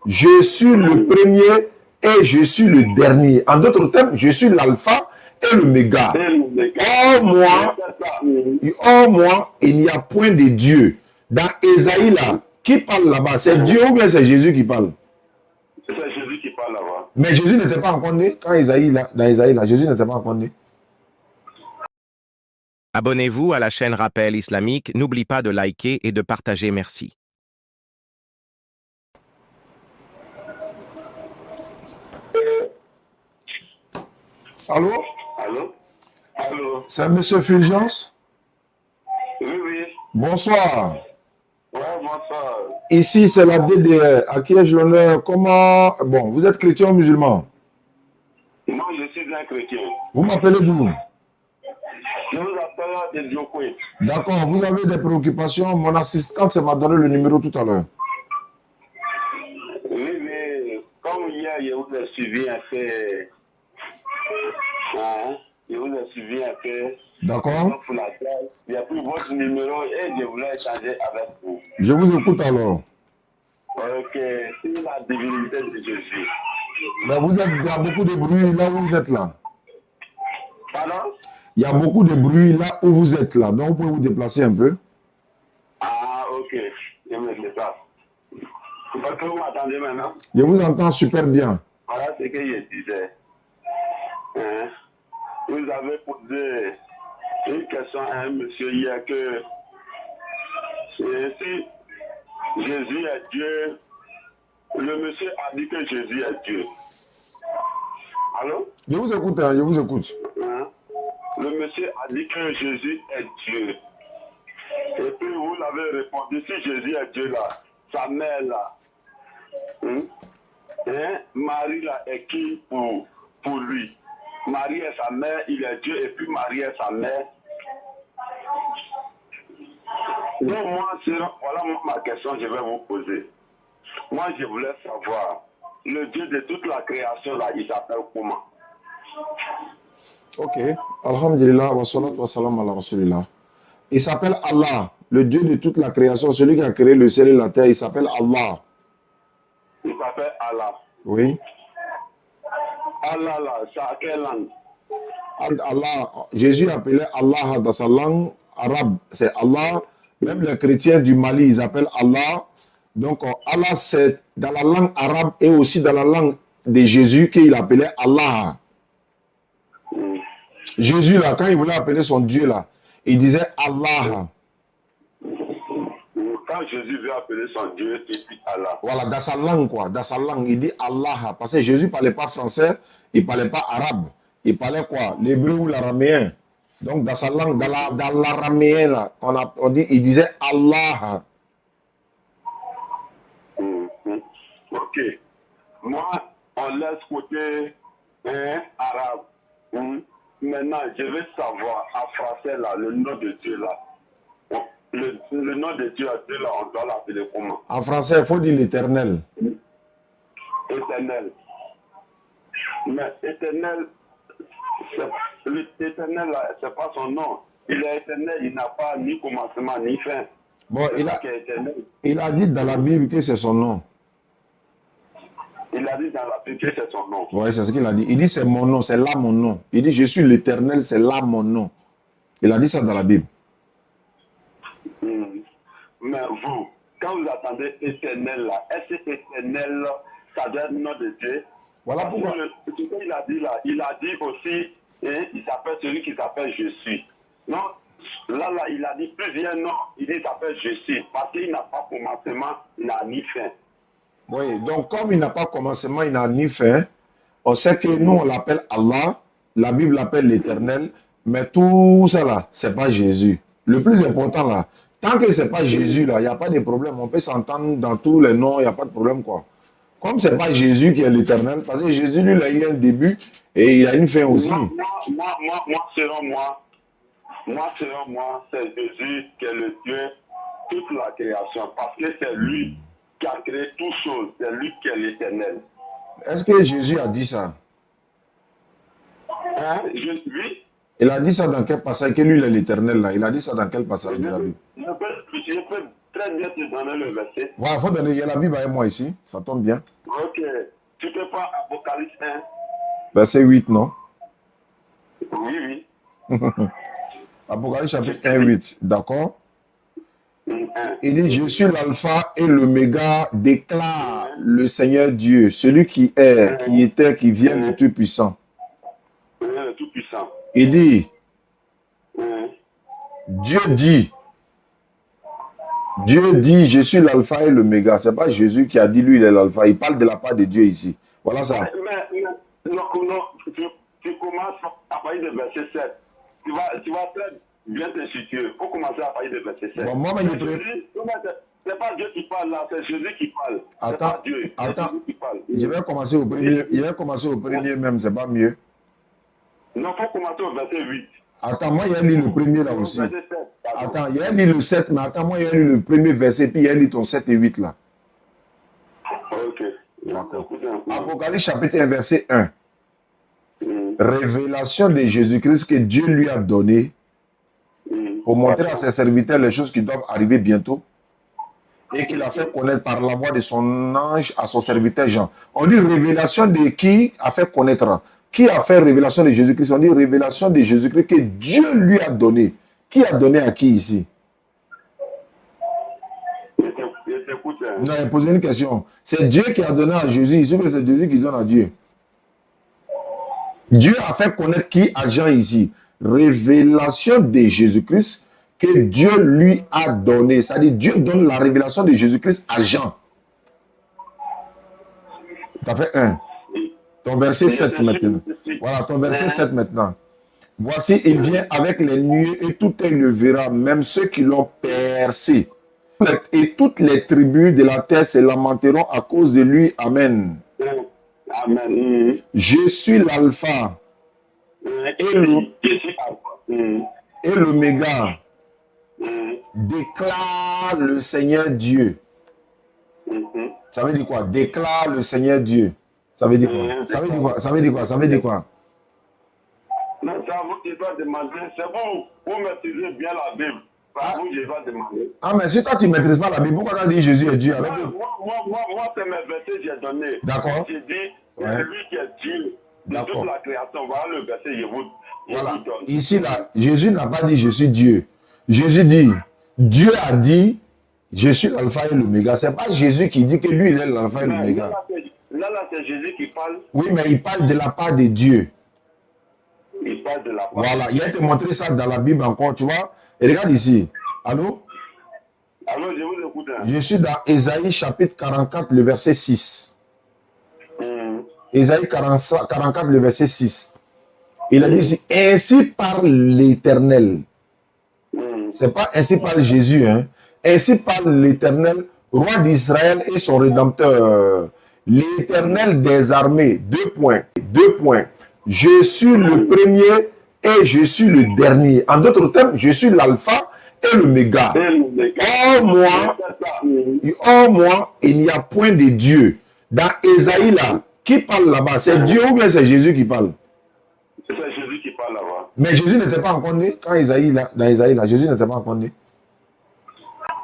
Je suis le premier et je suis le dernier. En d'autres termes, je suis l'alpha et l'oméga. Hors moi, il n'y a point de Dieu. Dans Ésaïe, là, qui parle là-bas? C'est Dieu ou bien c'est Jésus qui parle? C'est Jésus qui parle là-bas. Mais Jésus n'était pas encore né quand Ésaïe, là, dans Ésaïe, là, Jésus n'était pas encore né. Abonnez-vous à la chaîne Rappel Islamique. N'oublie pas de liker et de partager. Merci. Allô? Allô? Allô? C'est M. Fulgence? Oui, oui. Bonsoir. Ouais, bonsoir. Ici, c'est la DDR. À qui ai-je l'honneur? Comment... Bon, vous êtes chrétien ou musulman? Non, je suis un chrétien. Vous m'appelez d'où? Je vous appelle de Diokwe. D'accord, vous avez des préoccupations. Mon assistante m'a donné le numéro tout à l'heure. Oui, mais comme hier, je vous ai suivi un peu. Hein? Je vous ai suivi un peu. D'accord. Pour la classe. J'ai pris votre numéro et je voulais échanger avec vous. Je vous écoute alors. Ok, c'est la divinité de Jésus. Mais vous êtes, il y a beaucoup de bruit là où vous êtes là. Pardon? Il y a beaucoup de bruit là où vous êtes là. Donc, vous pouvez vous déplacer un peu. Ah, ok. Je me déplace. Est-ce que vous m'entendez maintenant? Je vous entends super bien. Voilà ce que je disais. Hein? Vous avez posé une question à un monsieur hier que si Jésus est Dieu, le monsieur a dit que Jésus est Dieu. Allô? Je vous écoute, hein, je vous écoute. Hein? Le monsieur a dit que Jésus est Dieu. Et puis vous l'avez répondu, si Jésus est Dieu là, sa mère là, hein? Marie là est qui pour lui? Marie est sa mère, il est Dieu, et puis Marie est sa mère. Donc moi, voilà ma question que je vais vous poser. Moi, je voulais savoir, le Dieu de toute la création là, il s'appelle comment? Ok. Alhamdulillah, wa salatu wa salam ala rasulillah. Il s'appelle Allah, le Dieu de toute la création, celui qui a créé le ciel et la terre, il s'appelle Allah. Il s'appelle Allah. Oui. Allah là, c'est à quelle langue? Allah, Jésus appelait Allah dans sa langue arabe, c'est Allah. Même les chrétiens du Mali, ils appellent Allah. Donc Allah, c'est dans la langue arabe et aussi dans la langue de Jésus qu'il appelait Allah. Jésus, là, quand il voulait appeler son Dieu, là, il disait Allah. Quand Jésus veut appeler son Dieu, il dit Allah. Voilà, dans sa langue, quoi. Dans sa langue, il dit Allah. Parce que Jésus ne parlait pas français, il ne parlait pas arabe. Il parlait quoi? L'hébreu ou l'araméen. Donc, dans sa langue, dans l'araméen, là, il disait Allah. Ok. Moi, on laisse côté arabe. Maintenant, je veux savoir, en français, là, le nom de Dieu, là. Le nom de Dieu, là, on doit l'appeler comment? En français, il faut dire l'éternel. Éternel. Mais éternel, l'éternel, c'est pas son nom. Il est éternel, il n'a pas ni commencement ni fin. Bon, il a dit dans la Bible que c'est son nom. Il a dit dans la Bible que c'est son nom. Oui, c'est ce qu'il a dit. Il dit c'est mon nom, c'est là mon nom. Il dit je suis l'éternel, c'est là mon nom. Il a dit ça dans la Bible. Mais vous, quand vous attendez éternel là, est-ce que éternel, ça doit être le nom de Dieu? Voilà pourquoi. Ce qu'il a dit là, il a dit aussi, il s'appelle celui qui s'appelle Je suis. Non, là, il a dit plusieurs noms. Il dit il s'appelle Je suis, parce qu'il n'a pas commencement, il n'a ni fin. Oui, donc comme il n'a pas commencement, il n'a ni fin, on sait que nous, on l'appelle Allah, la Bible l'appelle l'Éternel, mais tout ça là, c'est pas Jésus. Le plus important là, tant que c'est pas Jésus là, il n'y a pas de problème. On peut s'entendre dans tous les noms, il n'y a pas de problème quoi. Comme c'est pas Jésus qui est l'Éternel, parce que Jésus lui, il a eu un début et il a une fin aussi. Selon moi, c'est Jésus qui est le Dieu de toute la création, parce que c'est lui qui a créé toutes choses, c'est lui qui est l'Éternel. Est-ce que Jésus a dit ça? Hein? Oui. Il a dit ça dans quel passage? Que lui, il est l'Éternel là. Il a dit ça dans quel passage de la Bible? Je peux très bien te donner le verset. Voilà, faut donner, il y a la Bible avec moi ici, ça tombe bien. Ok. Tu peux pas Apocalypse 1. Verset 8, non? Oui, oui. Apocalypse chapitre 1, 8, d'accord? 1. Il dit, je suis l'alpha et l'oméga, déclare le Seigneur Dieu, celui qui est, qui était, qui vient, le Tout-Puissant. Le Tout-Puissant. Il dit, Hein. Dieu dit, je suis l'alpha et l'oméga. Ce n'est pas Jésus qui a dit, lui, il est l'alpha. Il parle de la part de Dieu ici. Voilà ça. Mais non, tu commences à parler de verset 7. Tu vas très bien te situer. Il faut commencer à parler de verset 7. Bon, moi, mais c'est pas Dieu qui parle là, c'est Jésus qui parle. C'est attends, pas Dieu. C'est attends. Jésus qui parle. Je vais commencer au premier. Je vais commencer au premier même, c'est pas mieux. Non, il faut commencer au verset 8. Attends, moi, il a lu le premier là aussi. Verset 7, pardon. Attends, il a lu le 7, mais attends, moi, il a lu le premier verset, puis il a lu ton 7 et 8 là. Ok. D'accord. Écoute un peu. Apocalypse chapitre 1, verset 1. Mm, Révélation de Jésus-Christ que Dieu lui a donné mm. pour montrer à ses serviteurs les choses qui doivent arriver bientôt et qu'il a fait connaître par la voix de son ange à son serviteur Jean. On dit révélation de qui a fait connaître. Qui a fait révélation de Jésus-Christ? On dit révélation de Jésus-Christ que Dieu lui a donné. Qui a donné à qui ici? Je t'écoute. Hein. Non, il posé une question. C'est Dieu qui a donné à Jésus ici, mais c'est Jésus qui donne à Dieu. Dieu a fait connaître qui à Jean ici? Révélation de Jésus-Christ que Dieu lui a donné. C'est-à-dire Dieu donne la révélation de Jésus-Christ à Jean. Ça fait 1. Ton verset 7 maintenant. Voilà, ton verset 7 maintenant. Voici, il vient avec les nuées et tout œil le verra, même ceux qui l'ont percé. Et toutes les tribus de la terre se lamenteront à cause de lui. Amen. Amen. Je suis l'alpha et l'oméga, déclare le Seigneur Dieu. Ça veut dire quoi? Déclare le Seigneur Dieu. Ça veut dire quoi? Ça veut dire quoi? Ça veut dire quoi? Ça veut dire quoi? Non, c'est à vous qui doit demander. C'est vous maîtrisez bien la Bible. C'est à vous qui doit demander. Ah, mais si toi tu ne maîtrises pas la Bible, pourquoi tu as dit Jésus est Dieu? Alors, Moi, c'est mes versets que j'ai donnés. D'accord. J'ai dit, c'est Ouais. lui qui est Dieu de D'accord. toute la création. Voilà le verset, je vous voilà. donne. Ici, là, Jésus n'a pas dit je suis Dieu. Jésus dit, Dieu a dit, je suis l'alpha et l'oméga. Ce n'est pas Jésus qui dit que lui, il est l'alpha et l'oméga. Là, c'est Jésus qui parle. Oui, mais il parle de la part de Dieu. Il parle de la part. Voilà, il a te montré ça dans la Bible encore, tu vois. Et regarde ici. Allô? Alors, je vous écoute. Hein. Je suis dans Ésaïe chapitre 44, le verset 6. Ésaïe 44, le verset 6. Il a dit ici, ainsi parle l'Éternel. C'est pas ainsi parle Jésus, hein. Ainsi parle l'Éternel, roi d'Israël et son rédempteur. L'Éternel des armées, 2 points, 2 points. Je suis le premier et je suis le dernier. En d'autres termes, je suis l'alpha et l'oméga. Oh moi, il n'y a point de Dieu. Dans Ésaïe là, qui parle là-bas? C'est Dieu ou bien c'est Jésus qui parle? C'est Jésus qui parle là-bas. Mais Jésus n'était pas encore né quand Ésaïe là, dans Ésaïe là, Jésus n'était pas encore né.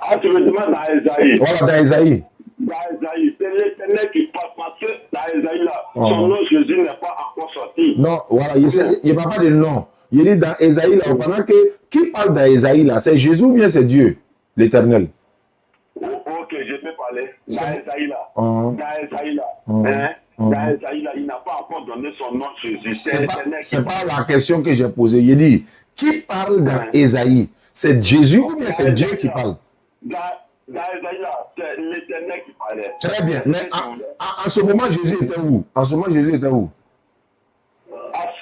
Ah, tu me demandes dans Ésaïe. Voilà, dans Ésaïe. Dans Ésaïe, c'est l'Éternel qui parle parce que dans Ésaïe là, son nom Jésus n'est pas encore sorti. Non, voilà, il ne parle pas de nom. Il dit dans Ésaïe là, pendant que qui parle dans Ésaïe là, c'est Jésus ou bien c'est Dieu, l'Éternel? Ok, je peux parler. Dans Ésaïe là. Dans Ésaïe là. Dans Ésaïe là, il n'a pas encore donné son nom Jésus. C'est pas la question que j'ai posée. Il dit, qui parle dans Ésaïe? C'est Jésus ou bien c'est Dieu qui parle? Dans Ésaïe là, c'est l'Éternel qui parlait. Très bien. Mais en ce moment, Jésus était où? En ce moment, Jésus était où?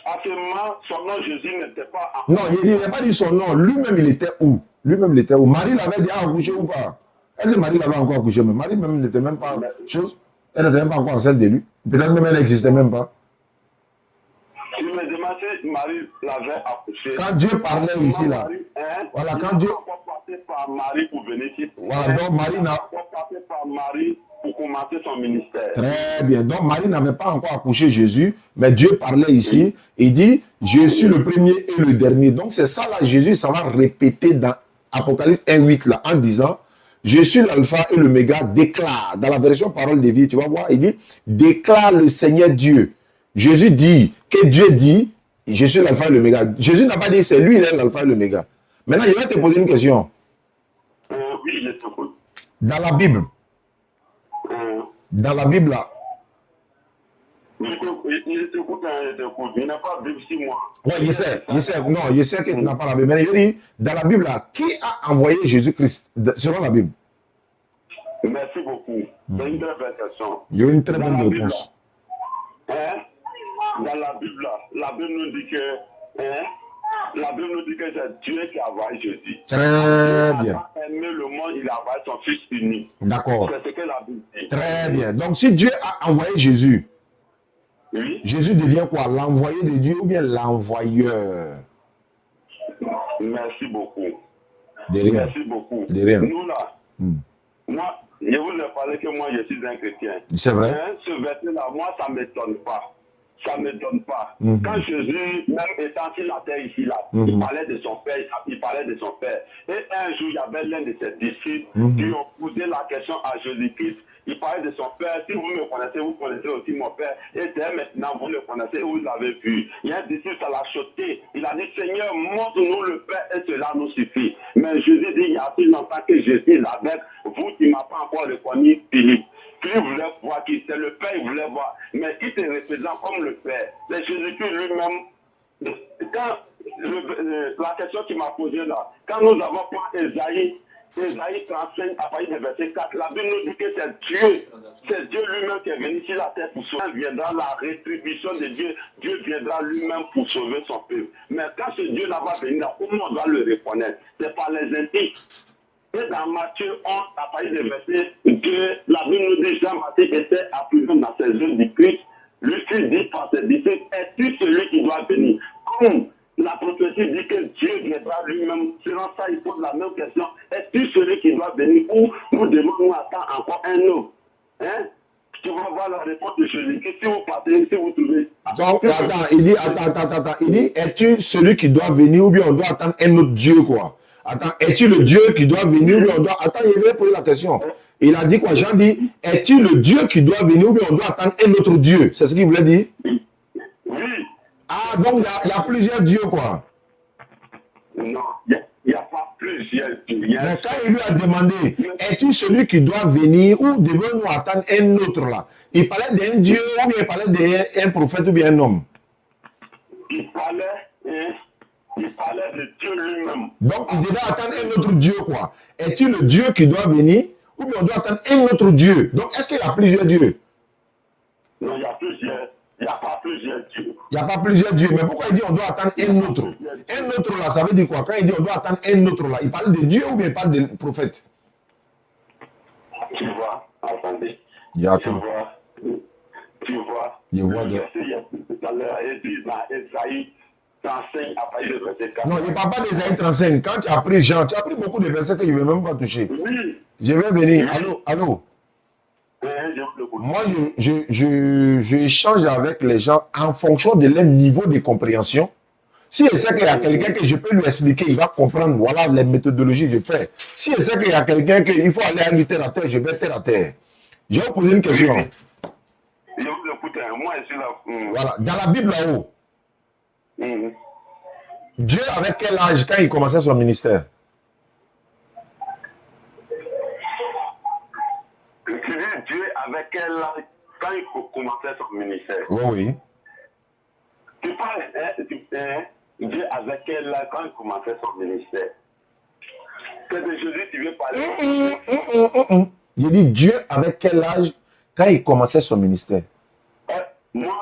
À ce moment, son nom Jésus n'était pas encore. Non, il n'a pas dit son nom. Lui-même, il était où? Lui-même, il était où? Marie l'avait déjà accouché ou pas? Est-ce que Marie l'avait encore accouché? Mais Marie même n'était même pas chose. Elle n'était même pas encore enceinte de lui. Peut-être même elle n'existait même pas. Tu me demandes si Marie l'avait accouché. Quand Dieu parlait ici là. Voilà, quand Dieu. Passé par Marie pour venir ici. Voilà, donc Marie n'a pas passé par Marie pour commencer son ministère. Très bien. Donc Marie n'avait pas encore accouché Jésus, mais Dieu parlait ici. Il dit, je suis le premier et le dernier. Donc c'est ça là, Jésus, ça va répéter dans Apocalypse 1:8 là, en disant, je suis l'alpha et l'oméga, déclare. Dans la version parole de vie, tu vas voir, il dit, déclare le Seigneur Dieu. Jésus dit, que Dieu dit, je suis l'alpha et l'oméga. Jésus n'a pas dit, c'est lui, il est l'alpha et l'oméga. Maintenant, je vais te poser une question. Oui, je t'écoute. Dans la Bible, là, Je t'écoute, il n'a pas Bible sur moi. ouais, je sais, non, je sais que tu n'as pas la Bible. Mais je dis, dans la Bible, là, qui a envoyé Jésus-Christ selon la Bible? Merci beaucoup. C'est une très belle question. Il y a une très bonne réponse. Dans la Bible, la Bible nous dit que, la Bible nous dit que c'est Dieu qui a envoyé Jésus. Très bien. Il a aimé le monde, il a envoyé son Fils unique. D'accord. C'est ce que la Bible dit. Très bien. Donc, si Dieu a envoyé Jésus, Oui. Jésus devient quoi? L'envoyé de Dieu ou bien l'envoyeur? Merci beaucoup. De rien. Merci beaucoup. De rien. Nous là, moi, je vous ai parlé que moi je suis un chrétien. C'est vrai. Ce verset-là, moi, ça ne m'étonne pas. Ça ne m'étonne pas. Quand Jésus, même étant sur la terre ici, là, il parlait de son père, il parlait de son père. Et un jour, il y avait l'un de ses disciples qui ont posé la question à Jésus-Christ. Il parlait de son père. Si vous me connaissez, vous connaissez aussi mon père. Et dès maintenant, vous le connaissez, vous l'avez vu. Il y a un disciple, ça l'a choqué. Il a dit, Seigneur, montre-nous le Père et cela nous suffit. Mais Jésus dit, il y a si longtemps que je suis là avec vous qui ne m'avez pas encore reconnu, Philippe. Philippe voulait voir qui c'est le Père, il voulait voir. Mais qui te représente comme le Père? C'est Jésus-Christ lui-même. Quand la question qu'il m'a posée là, quand nous avons pris Ésaïe 35, à partir du verset 4, la Bible nous dit que c'est Dieu lui-même qui est venu sur la terre pour sauver. Viendra la rétribution de Dieu, Dieu viendra lui-même pour sauver son peuple. Mais quand ce Dieu-là va venir, comment on doit le reconnaître? C'est par les impies. Et dans Matthieu 11, à partir du verset 2, la Bible nous dit Jean-Baptiste était à prison dans ses œuvres du Christ. Lui fut dit par ses disciples, es-tu celui qui doit venir? Comme la prophétie dit que Dieu viendra lui-même, selon ça, il pose la même question. Es-tu celui qui doit venir ou nous devons nous attendre encore un autre? Hein? Tu vas voir la réponse de Jésus. Si vous partez, si vous trouvez. Donc, attends, il dit, attends. Il dit, es-tu celui qui doit venir ou bien on doit attendre un autre Dieu, quoi? Attends, es-tu le Dieu qui doit venir ou bien on doit... Attends, il veut poser la question. Il a dit quoi? Jean dit, es-tu le Dieu qui doit venir ou bien on doit attendre un autre Dieu? C'est ce qu'il voulait dire? Oui. Ah, donc il y a plusieurs dieux, quoi. Non, il n'y a pas plusieurs dieux. Mais quand il lui a demandé, es-tu celui qui doit venir ou devons-nous attendre un autre là? Il parlait d'un Dieu ou bien il parlait d'un prophète ou bien un homme? Il parlait de Dieu lui-même. Donc il devait attendre un autre Dieu, quoi. Est-il le Dieu qui doit venir ou bien on doit attendre un autre Dieu? Donc est-ce qu'il y a plusieurs dieux? Non, il y a plusieurs. Il n'y a pas plusieurs dieux. Il n'y a pas plusieurs dieux. Mais pourquoi il dit on doit attendre un autre? Un autre là, ça veut dire quoi? Quand il dit on doit attendre un autre là, il parle de Dieu ou bien il parle de prophète? Tu vois, attendez. Il y a Tu tout. vois. Je vois de... Tout à l'heure, il dit dans Ésaïe 35 à partir du verset 4. Non, il ne parle pas d'Ésaïe 35. Quand tu as pris Jean, tu as pris beaucoup de versets que je ne vais même pas toucher. Oui. Je vais venir. Allô? Moi, je échange avec les gens en fonction de leur niveau de compréhension. Si je sais qu'il y a quelqu'un que je peux lui expliquer, il va comprendre, voilà les méthodologies que je fais. Si je sais qu'il y a quelqu'un qu'il faut aller à lui terre à terre, je vais terre à terre. Je vais vous poser une question. Je vous écoute, moi je suis là. Voilà, dans la Bible là-haut, Dieu avait quel âge quand il commençait son ministère? Dieu avec quel âge quand il commençait son ministère? Oui. Tu parles, Dieu avec quel âge quand il commençait son ministère? C'est de Jésus tu veux parler? Il dit Dieu avec quel âge quand il commençait son ministère? Moi,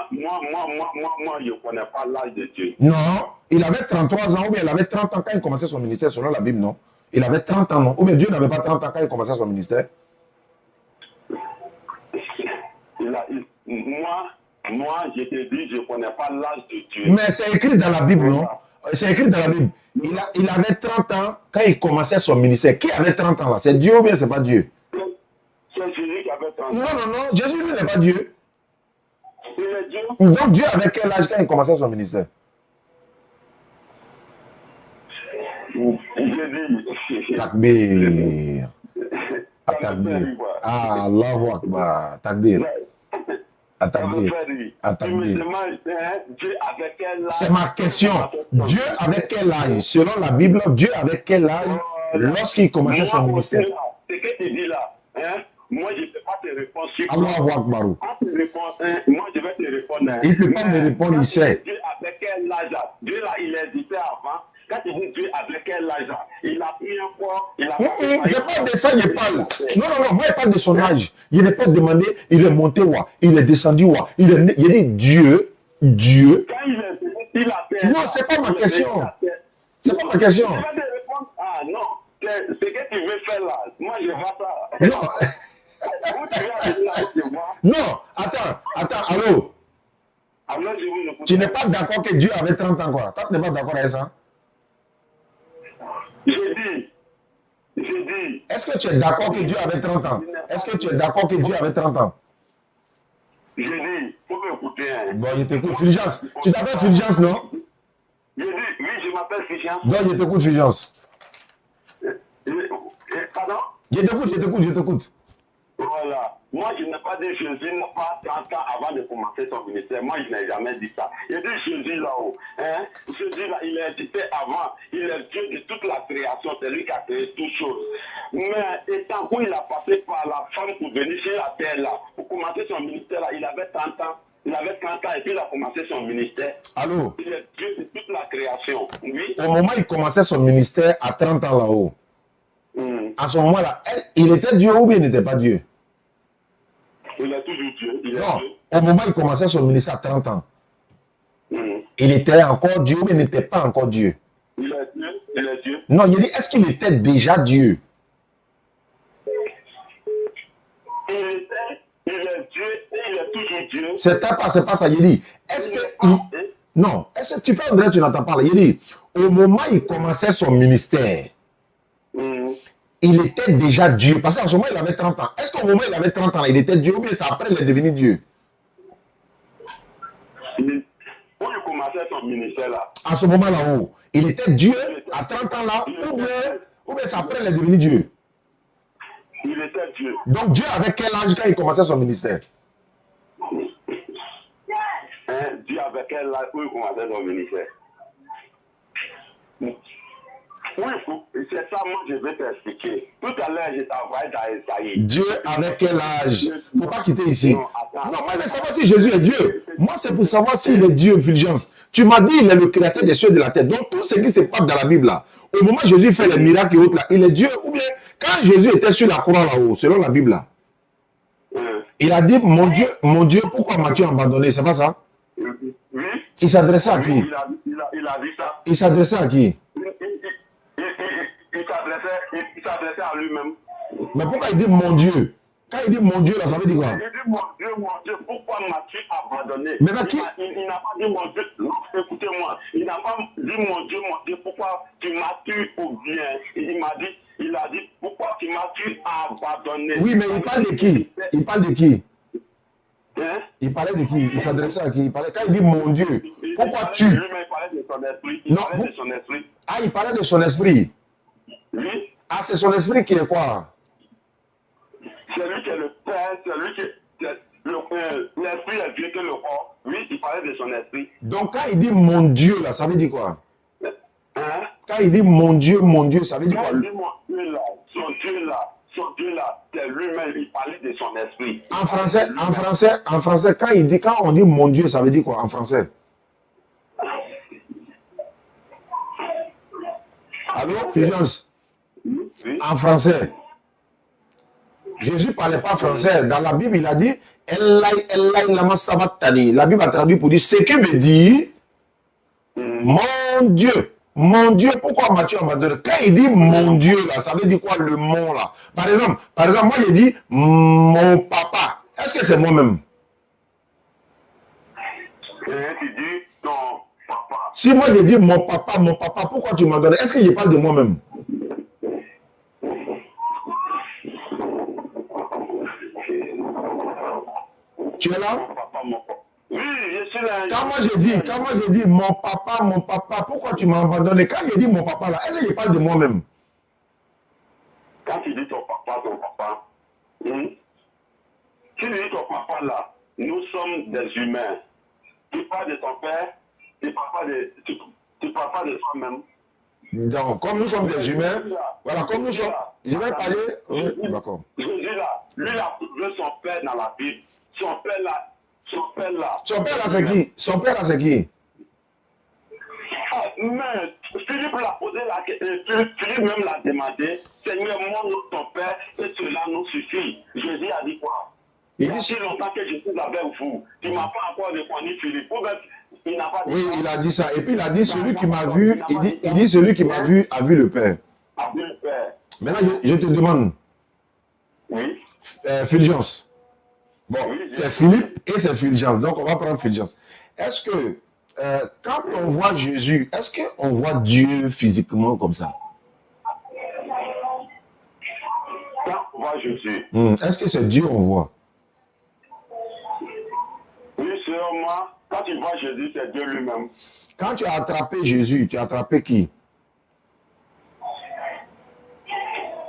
je ne connais pas l'âge de Dieu. Non, il avait 33 ans ou bien il avait 30 ans quand il commençait son ministère selon la Bible, non? Il avait 30 ans, non? Ou bien Dieu n'avait pas 30 ans quand il commençait son ministère? Moi, je te dis, je ne connais pas l'âge de Dieu. Mais c'est écrit dans la Bible, non? C'est écrit dans la Bible. Il avait 30 ans quand il commençait son ministère. Qui avait 30 ans là? C'est Dieu ou bien c'est pas Dieu? C'est Jésus qui avait 30 ans. Non. Jésus lui n'est pas Dieu. Il est Dieu. Donc Dieu avait quel âge quand il commençait son ministère? Jésus. Takbir. Ah, takbir. Ah, Allahu Akbar. Takbir. Ah, takbir. Ah, Tu me takbir. demandes, hein, Dieu avec quel âge? C'est ma question. Dieu avec quel âge? Selon la Bible, Dieu avec quel âge lorsqu'il commençait son ministère? Ce que tu dis là, hein, moi je ne peux pas te répondre sur Allahu Akbar. moi je vais te répondre. Il ne peut pas me répondre, il sait. Dieu avec quel âge? Dieu là, il existait avant. Quand tu dis Dieu avec quel âge? Il a pris un corps, il a C'est pas de ça qu'il parle. Non, non, non, moi je parle de son âge. Il n'est pas demandé, il est monté où? Il est descendu où? Il dit Dieu. Quand il a fait. Non, c'est pas ma question. C'est pas ma question. Je vais te répondre. Ah non, ce que tu veux faire là, moi je vois ça. Non. Où tu vas aller là, je vois. Non, attends, allô? Alors, je vous écoute. Tu n'es pas d'accord que Dieu avait 30 ans, quoi? Toi, tu n'es pas d'accord avec ça? J'ai dit. Est-ce que tu es d'accord que Dieu avait 30 ans? Est-ce que tu es d'accord que Dieu avait 30 ans? J'ai dit, faut m'écouter. Hein. Bon, je t'écoute, Fulgence. Tu t'appelles Fulgence, non? J'ai dit, oui, je m'appelle Fulgence. Donc, je t'écoute, Fulgence. Pardon? Je t'écoute. Voilà. Moi, je n'ai pas dit Jésus n'a pas 30 ans avant de commencer son ministère. Moi, je n'ai jamais dit ça. Il dit Jésus là-haut. Hein? Jésus là, il existait avant. Il est Dieu de toute la création. C'est lui qui a créé toutes choses. Mais étant où il a passé par la femme pour venir sur la terre là, pour commencer son ministère là, il avait 30 ans. Il avait 30 ans et puis il a commencé son ministère. Allô? Il est Dieu de toute la création. Oui. Au moment où il commençait son ministère, à 30 ans là-haut, à ce moment-là, il était Dieu ou bien il n'était pas Dieu? Il est toujours Dieu. Il est Non, Dieu. au moment où il commençait son ministère à 30 ans, Mm. il était encore Dieu ou il n'était pas encore Dieu? Il est Dieu. Il est Dieu. Non, il dit, est-ce qu'il était déjà Dieu? Il est Dieu et il est toujours Dieu. C'est pas ça, il dit, est-ce que... Non, est-ce que tu fais André, tu n'entends pas là? Il dit, au moment où il commençait son ministère, Mm. il était déjà Dieu. Parce qu'en ce moment, il avait 30 ans. Est-ce qu'au moment où il avait 30 ans, il était Dieu ou bien c'est après il est devenu Dieu? Où il commençait son ministère là, À ce moment là-haut, il était Dieu à 30 ans là, ou bien c'est après il est devenu Dieu? il était Dieu. Donc Dieu avait quel âge quand il commençait son ministère? Hein? Dieu avec quel âge où il commençait son ministère? Oui, c'est ça, moi je vais t'expliquer. Tout à l'heure, je t'envoyais dans Esaïe. Dieu avec quel âge? Il ne faut pas quitter ici. Non, attends. Non, moi je veux savoir si Jésus est Dieu. Moi c'est pour savoir s'il est Dieu, Fulgence. Tu m'as dit il est le créateur des cieux et de la terre. Donc tout ce qui se passe dans la Bible là, au moment où Jésus fait les miracles et autres là, il est Dieu. Ou bien quand Jésus était sur la croix là-haut, selon la Bible là, il a dit mon Dieu, pourquoi m'as-tu abandonné? C'est pas ça? Oui, Il s'adressait à qui? il a dit ça. Il s'adressait à qui? Il s'adressait à lui-même. Mais pourquoi il dit mon Dieu? Quand il dit mon Dieu là, ça veut dire quoi? Il dit mon Dieu, pourquoi m'as-tu abandonné? Mais là, qui... Il n'a pas dit mon Dieu, non, écoutez-moi, il n'a pas dit mon Dieu, pourquoi tu m'as-tu ou bien? Il a dit, pourquoi tu m'as-tu abandonné? Oui, mais il parle de qui? Il parle de qui? Hein? Il parlait de qui? Il s'adressait à qui? Il parlait... Quand il dit mon Dieu, pourquoi tu? Lui-même, il parlait de son esprit. Il Non, parlait de son esprit. Ah, il parlait de son esprit. Oui, Ah, c'est son esprit qui est quoi? c'est lui qui est le Père, c'est lui qui est l'esprit est Dieu que le corps. Oui, il parlait de son esprit. Donc, quand il dit mon Dieu, là, ça veut dire quoi? Hein? Quand il dit mon Dieu, ça veut dire quoi? Quand il dit mon Dieu là, son Dieu là, c'est lui-même, il parlait de son esprit. En français, quand on dit mon Dieu, ça veut dire quoi en français? Allô, Fulgence? Oui. En français. Jésus ne parlait pas français. Dans la Bible, il a dit Elai, Elai, lama sabachthani. La Bible a traduit pour dire ce qui veut dire mon Dieu, pourquoi m'as-tu abandonné? Quand il dit mon Dieu, là, ça veut dire quoi le mon là? Par exemple, moi j'ai dit mon papa. Est-ce que c'est moi-même? Et tu dis ton papa. Si moi j'ai dit mon papa, pourquoi tu m'as donné? Est-ce que je parle de moi-même? Tu es là? Mon papa. Oui, je suis là. Quand moi j'ai dit mon papa, pourquoi tu m'as abandonné? Quand j'ai dit mon papa là, est-ce que je parle de moi-même? Quand tu dis ton papa, Tu dis ton papa là, nous sommes des humains. Tu parles de ton père, tu parles pas de toi-même. Donc, comme nous sommes des humains, voilà, comme nous sommes. Je vais parler. Oui, d'accord. Jésus là, lui là, veut son père dans la Bible. Son père là. Son père là, c'est qui? Son père là, c'est qui? Ah, mais Philippe l'a posé la question, Philippe même l'a demandé, Seigneur, montre ton père et cela nous suffit. Jésus a dit quoi? Il y a si longtemps que je suis avec vous, tu ne m'as pas encore répondu, Philippe. Il n'a pas dit oui, il a dit ça. Et puis il a dit, celui qui m'a vu, il dit, celui qui m'a vu a vu le Père. A vu le Père. Maintenant, je te demande, oui. Fulgence. Bon, oui, c'est Philippe et c'est Fulgence. Donc, on va prendre Fulgence. Est-ce que, quand on voit Jésus, est-ce qu'on voit Dieu physiquement comme ça? Quand on voit Jésus. Est-ce que c'est Dieu qu'on voit? Oui, sûrement. Quand tu vois Jésus, c'est Dieu lui-même. Quand tu as attrapé Jésus, tu as attrapé qui?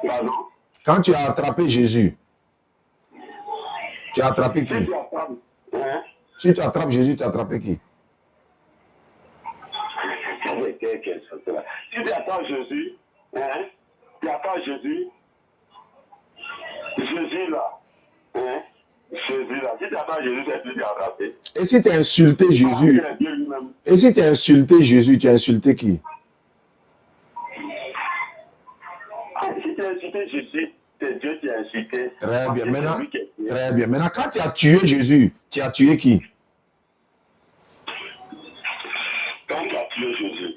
Pardon? Quand tu as attrapé Jésus, tu as attrapé qui? Si tu attrapes Jésus, tu as attrapé qui? Si tu attrapes Jésus, tu attrapes Jésus, Jésus là, Jésus là, si tu attrapes Jésus, c'est lui qui a attrapé. Et si tu as insulté Jésus, et si tu as insulté Jésus, tu as insulté qui? Si tu as insulté Jésus, c'est Dieu qui a insulté. Très bien. Maintenant, très bien. Maintenant, quand tu as tué Jésus, tu as tué qui? Quand tu as tué Jésus,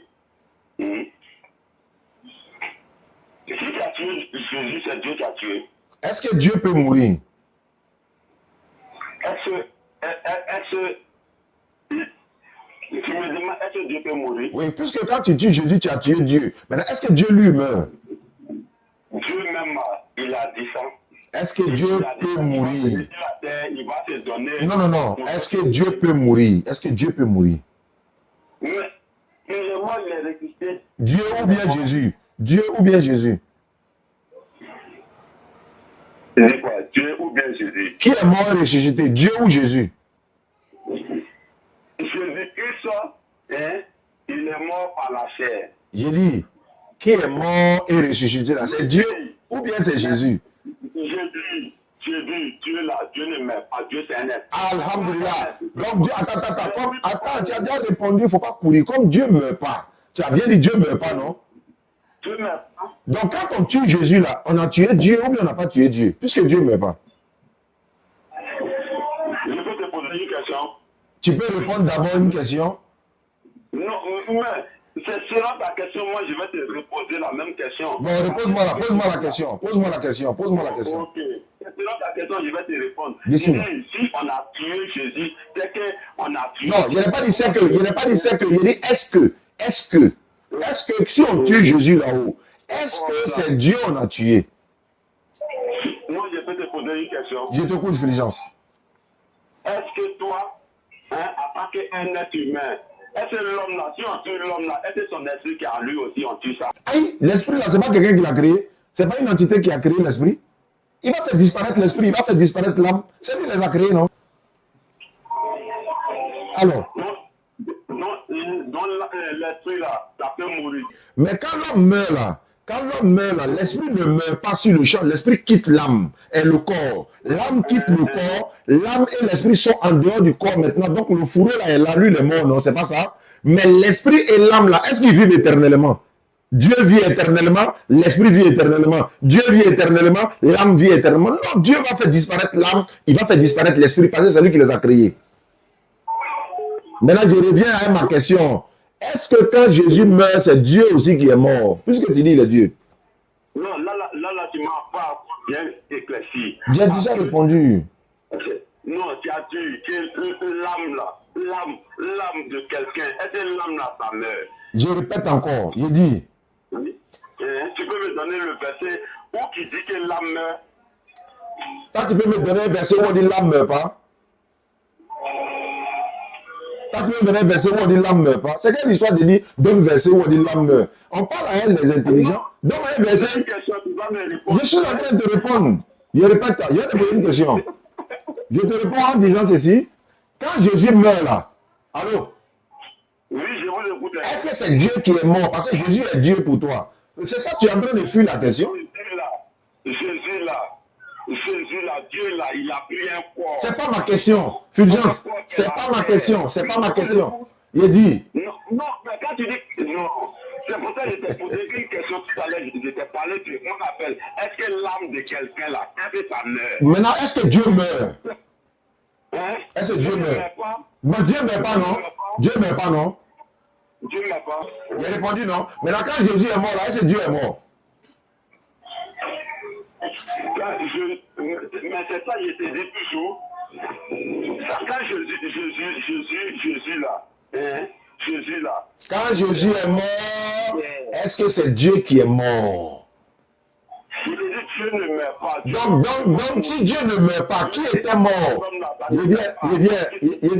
si tu as tué Jésus, c'est Dieu qui a tué. Est-ce que Dieu peut mourir? Tu me demandes, est-ce que Dieu peut mourir? Oui, puisque quand tu tues Jésus, tu as tué Dieu. Maintenant, est-ce que Dieu lui meurt? Dieu même, il a dit ça. Est-ce que Dieu peut mourir? Il va te donner. Non, non, non. Est-ce que Dieu peut mourir? Est-ce que Dieu peut mourir? Mais moi, il est ressuscité. Dieu ou bien Jésus? Dieu ou bien Jésus? C'est quoi? Dieu ou bien Jésus? Qui est mort et ressuscité? Dieu ou Jésus? Jésus-Christ, il est mort par la chair. J'ai dit, qui est mort et ressuscité là? C'est Dieu ou bien c'est Jésus? Dieu là, Dieu ne meurt pas, Dieu c'est un être. Alhamdulillah. Donc Dieu, attends, tu as bien répondu, il ne faut pas courir. Comme Dieu ne meurt pas, tu as bien dit Dieu ne meurt pas, non? Dieu ne meurt pas. Donc quand on tue Jésus là, on a tué Dieu ou bien on n'a pas tué Dieu? Puisque Dieu ne meurt pas. Je peux te poser une question. Tu peux répondre d'abord une question? Non, mais c'est selon ta question, moi je vais te reposer la même question. Bon, pose-moi la question. Pose-moi la question. Ok. C'est selon ta question, je vais te répondre. Si on a tué Jésus, c'est qu'on a tué. Non, il n'a pas dit c'est que. Il n'a pas dit c'est que. Il dit est-ce que si on tue Jésus là-haut, est-ce que c'est Dieu qu'on a tué? Non, je peux te poser une question. Je te coupe, Fulgence. Est-ce que toi, en tant qu'un être humain, est-ce que l'homme là, si on tue l'homme là, est-ce que son esprit qui a lui aussi, on tue ça? Aïe, l'esprit là, c'est pas quelqu'un qui l'a créé. C'est pas une entité qui a créé l'esprit. Il va faire disparaître l'esprit, il va faire disparaître l'âme. C'est lui qui les a créés, non? Alors. Non, l'esprit là, ça peut mourir. Mais quand l'homme meurt là, l'esprit ne meurt pas sur le champ, l'esprit quitte l'âme et le corps. L'âme quitte le corps, l'âme et l'esprit sont en dehors du corps maintenant. Donc le fourreau là est là, lui il est mort, non, c'est pas ça. Mais l'esprit et l'âme là, est-ce qu'ils vivent éternellement? Dieu vit éternellement, l'esprit vit éternellement. Dieu vit éternellement, l'âme vit éternellement. Non, Dieu va faire disparaître l'âme, il va faire disparaître l'esprit parce que c'est lui qui les a créés. Maintenant, je reviens à ma question. Est-ce que quand Jésus meurt, c'est Dieu aussi qui est mort? Puisque tu dis il est Dieu. Non, là, tu m'as pas bien éclairci. J'ai déjà répondu. Non, tu as dit que l'âme là, l'âme de quelqu'un, est-ce que l'âme là, ça meurt? Je répète encore, je dis. Oui. Tu peux me donner le verset où qui dit que l'âme meurt? Toi, tu peux me donner un verset où on dit l'âme ne meurt pas? Toi, tu peux me donner un verset où on dit l'âme ne meurt pas? C'est quelle histoire de dire donne un verset où on dit l'âme meurt? On parle à elle des intelligents. Donne un verset. Je suis en train de te répondre. Je répète, je vais te poser une question. Je te réponds en disant ceci. Quand Jésus meurt là, allô? Oui, je vous écoute. Est-ce que c'est Dieu qui est mort? Parce que Jésus est Dieu pour toi. C'est ça, tu es en train de fuir la question? Jésus là, Dieu là, il a pris un corps. C'est pas ma question. Fulgence, c'est pas ma question. C'est pas ma question. Il dit. Non, mais quand tu dis non, c'est pour ça que je t'ai posé une question tout à l'heure. Je t'ai parlé de mon appel. Est-ce que l'âme de quelqu'un là, quand ça meurt? Maintenant, est-ce que Dieu meurt? Hein? Est-ce que Dieu meurt? Pas. Mais Dieu ne meurt pas, non? Dieu ne meurt pas, non? Dieu ne meurt pas. Il a répondu non. Maintenant, quand Jésus est mort, là, est-ce que Dieu est mort? Mais c'est ça, je te dis toujours. Quand Jésus là, hein? Jésus là. Quand Jésus est mort, est-ce que c'est Dieu qui est mort? Il dit Dieu ne meurt pas. Donc, si Dieu ne meurt pas, qui était mort? Il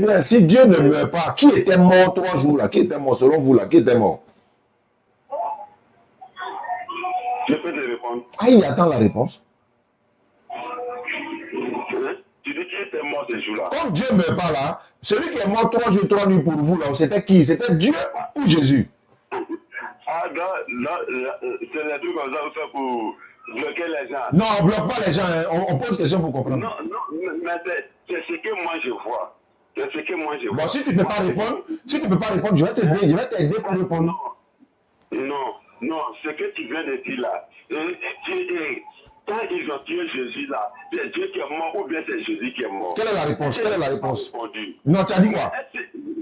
vient. Si Dieu ne meurt pas, qui était mort 3 jours là? Qui était mort selon vous là? Qui était mort? Je peux te répondre. Ah, il attend la réponse. Tu dis qui était mort ce jour-là? Comme Dieu ne meurt pas là, celui qui est mort 3 jours, 3 nuits pour vous là, c'était qui? C'était Dieu ou Jésus? Ah, là, c'est les trucs comme ça vous faites pour bloquer les gens. Non, on ne bloque pas les gens, hein. On pose question pour comprendre. Non, mais c'est ce que moi je vois. C'est ce que moi je vois. Bon, si tu ne peux pas répondre, je vais t'aider pour répondre. Non, ce que tu viens de dire là, quand ils ont tué Jésus là, c'est Dieu qui est mort ou bien c'est Jésus qui est mort? Quelle est la réponse? Non, tu as dit quoi? Je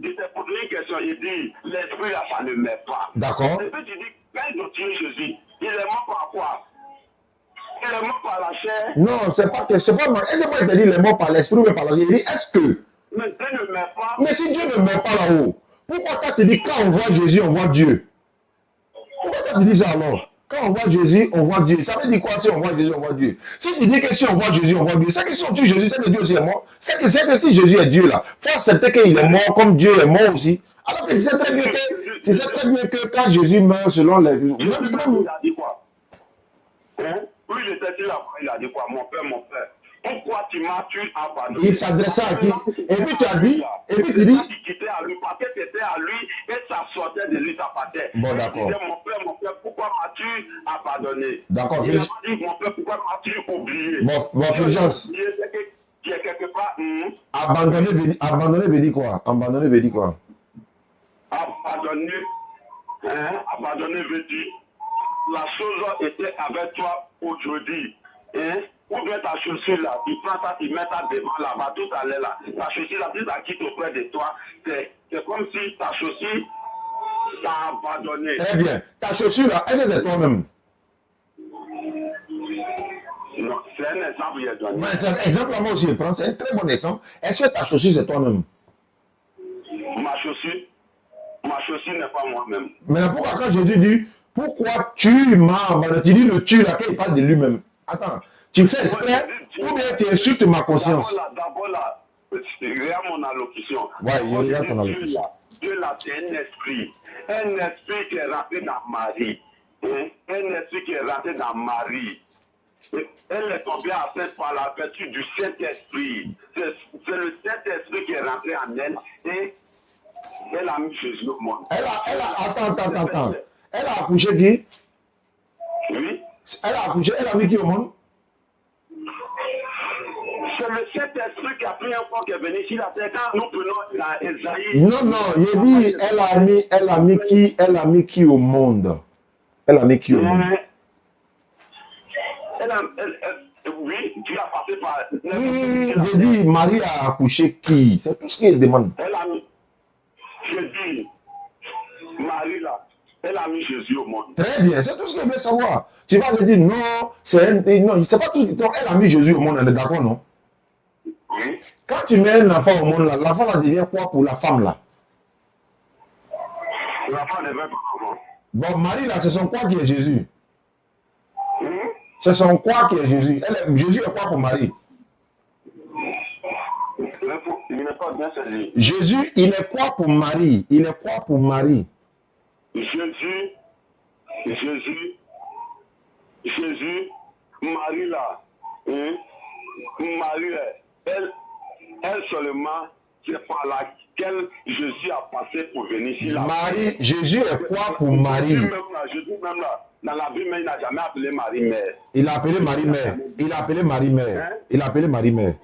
t'ai posé une question, il dit, l'esprit là, ça ne meurt pas. D'accord. Et puis tu dis, quand ils ont tué Jésus, il est mort par quoi? Il est mort par la chair? Non, c'est pas que, c'est pas mal. Est-ce que il dit, il est mort par l'esprit ou par la vie? Il dit, est-ce que? Mais Dieu ne meurt pas. Mais si Dieu ne meurt pas là-haut, pourquoi quand tu dis, quand on voit Jésus, on voit Dieu? Pourquoi tu dis ça alors? Quand on voit Jésus, on voit Dieu. Ça veut dire quoi si on voit Jésus, on voit Dieu? Si tu dis que si on voit Jésus, on voit Dieu, c'est que si on tue Jésus, c'est que Dieu aussi est mort. C'est que si Jésus est Dieu là, il faut accepter qu'il est mort comme Dieu est mort aussi. Alors que tu sais très bien que quand Jésus meurt selon les... Il a dit quoi? Hein? Oui, il était là, il a dit quoi? Mon père, pourquoi tu m'as tué abandonné? Il s'adressait à qui? Et puis tu as dit, et puis tu dis... Il quittait à lui, parce que c'était à lui, et ça sortait de lui, ça partait. Bon, d'accord. Il disait, mon père, pourquoi m'as-tu abandonné? D'accord, il a dit, mon père, pourquoi m'as-tu oublié? Bon, Fulgence. Qui est quelque part... Abandonner veut dire quoi? Abandonner veut dire quoi? Abandonner veut dire, la chose était avec toi aujourd'hui. Hein? Ou bien ta chaussure là, tu prends ça, tu mets ça devant là-bas, tout à l'heure là. Ta chaussure là, tu la quittes auprès de toi. C'est comme si ta chaussure t'a abandonné. Très bien. Ta chaussure là, est-ce que c'est toi-même? Non, c'est un exemple que j'ai donné. Ouais, c'est un exemple à moi aussi, je prends. C'est un très bon exemple. Est-ce que ta chaussure c'est toi-même? Ma chaussure n'est pas moi-même. Mais pourquoi quand Jésus dit, pourquoi tu m'as abandonné? Tu dis le tu là, qu'il parle de lui-même. Attends. Tu fais exprès ou bien tu insultes ma conscience? D'abord là, regarde mon allocution. Ouais, il regarde ton allocution. Dieu là, c'est un esprit. Un esprit qui est rentré dans Marie. Hein? Un esprit qui est rentré dans Marie. Elle est tombée enceinte par la vertu du Saint-Esprit. C'est le Saint-Esprit qui est rentré en elle et elle a mis Jésus au monde. Attends. Elle a accouché qui? Oui. Elle a mis qui au monde? C'est le Saint-Esprit qui a pris un corps qui est venu ici la terre. Quand nous prenons la Esaïe. Non, il dit, elle a mis qui au monde? Elle a mis qui au monde? Oui, Dieu a passé par... Je dis, Marie a accouché qui? C'est tout ce qu'elle demande. Elle a mis... Je dis, Marie là, elle a mis Jésus au monde. Très bien, c'est tout ce qu'elle veut savoir. Tu vas lui dire, non, c'est pas tout. Donc, elle a mis Jésus au monde, elle est d'accord, non? Oui. Quand tu mets un enfant au monde, là, l'enfant là devient quoi pour la femme là? L'enfant ne veut pas avant. Bon, Marie là, c'est son quoi qui est Jésus? C'est son quoi qui est Jésus? Jésus est quoi pour Marie? Il n'est pas bien saisi. Jésus, il est quoi pour Marie? Il est quoi pour Marie? Jésus, Marie là, Marie, elle seulement, c'est par laquelle Jésus a passé pour venir ici. Marie, Jésus est quoi pour Marie? Jésus même là, dans la Bible, il n'a jamais appelé Marie mère. Il a appelé Marie mère. Il a appelé Marie mère. Hein? Il a appelé Marie mère.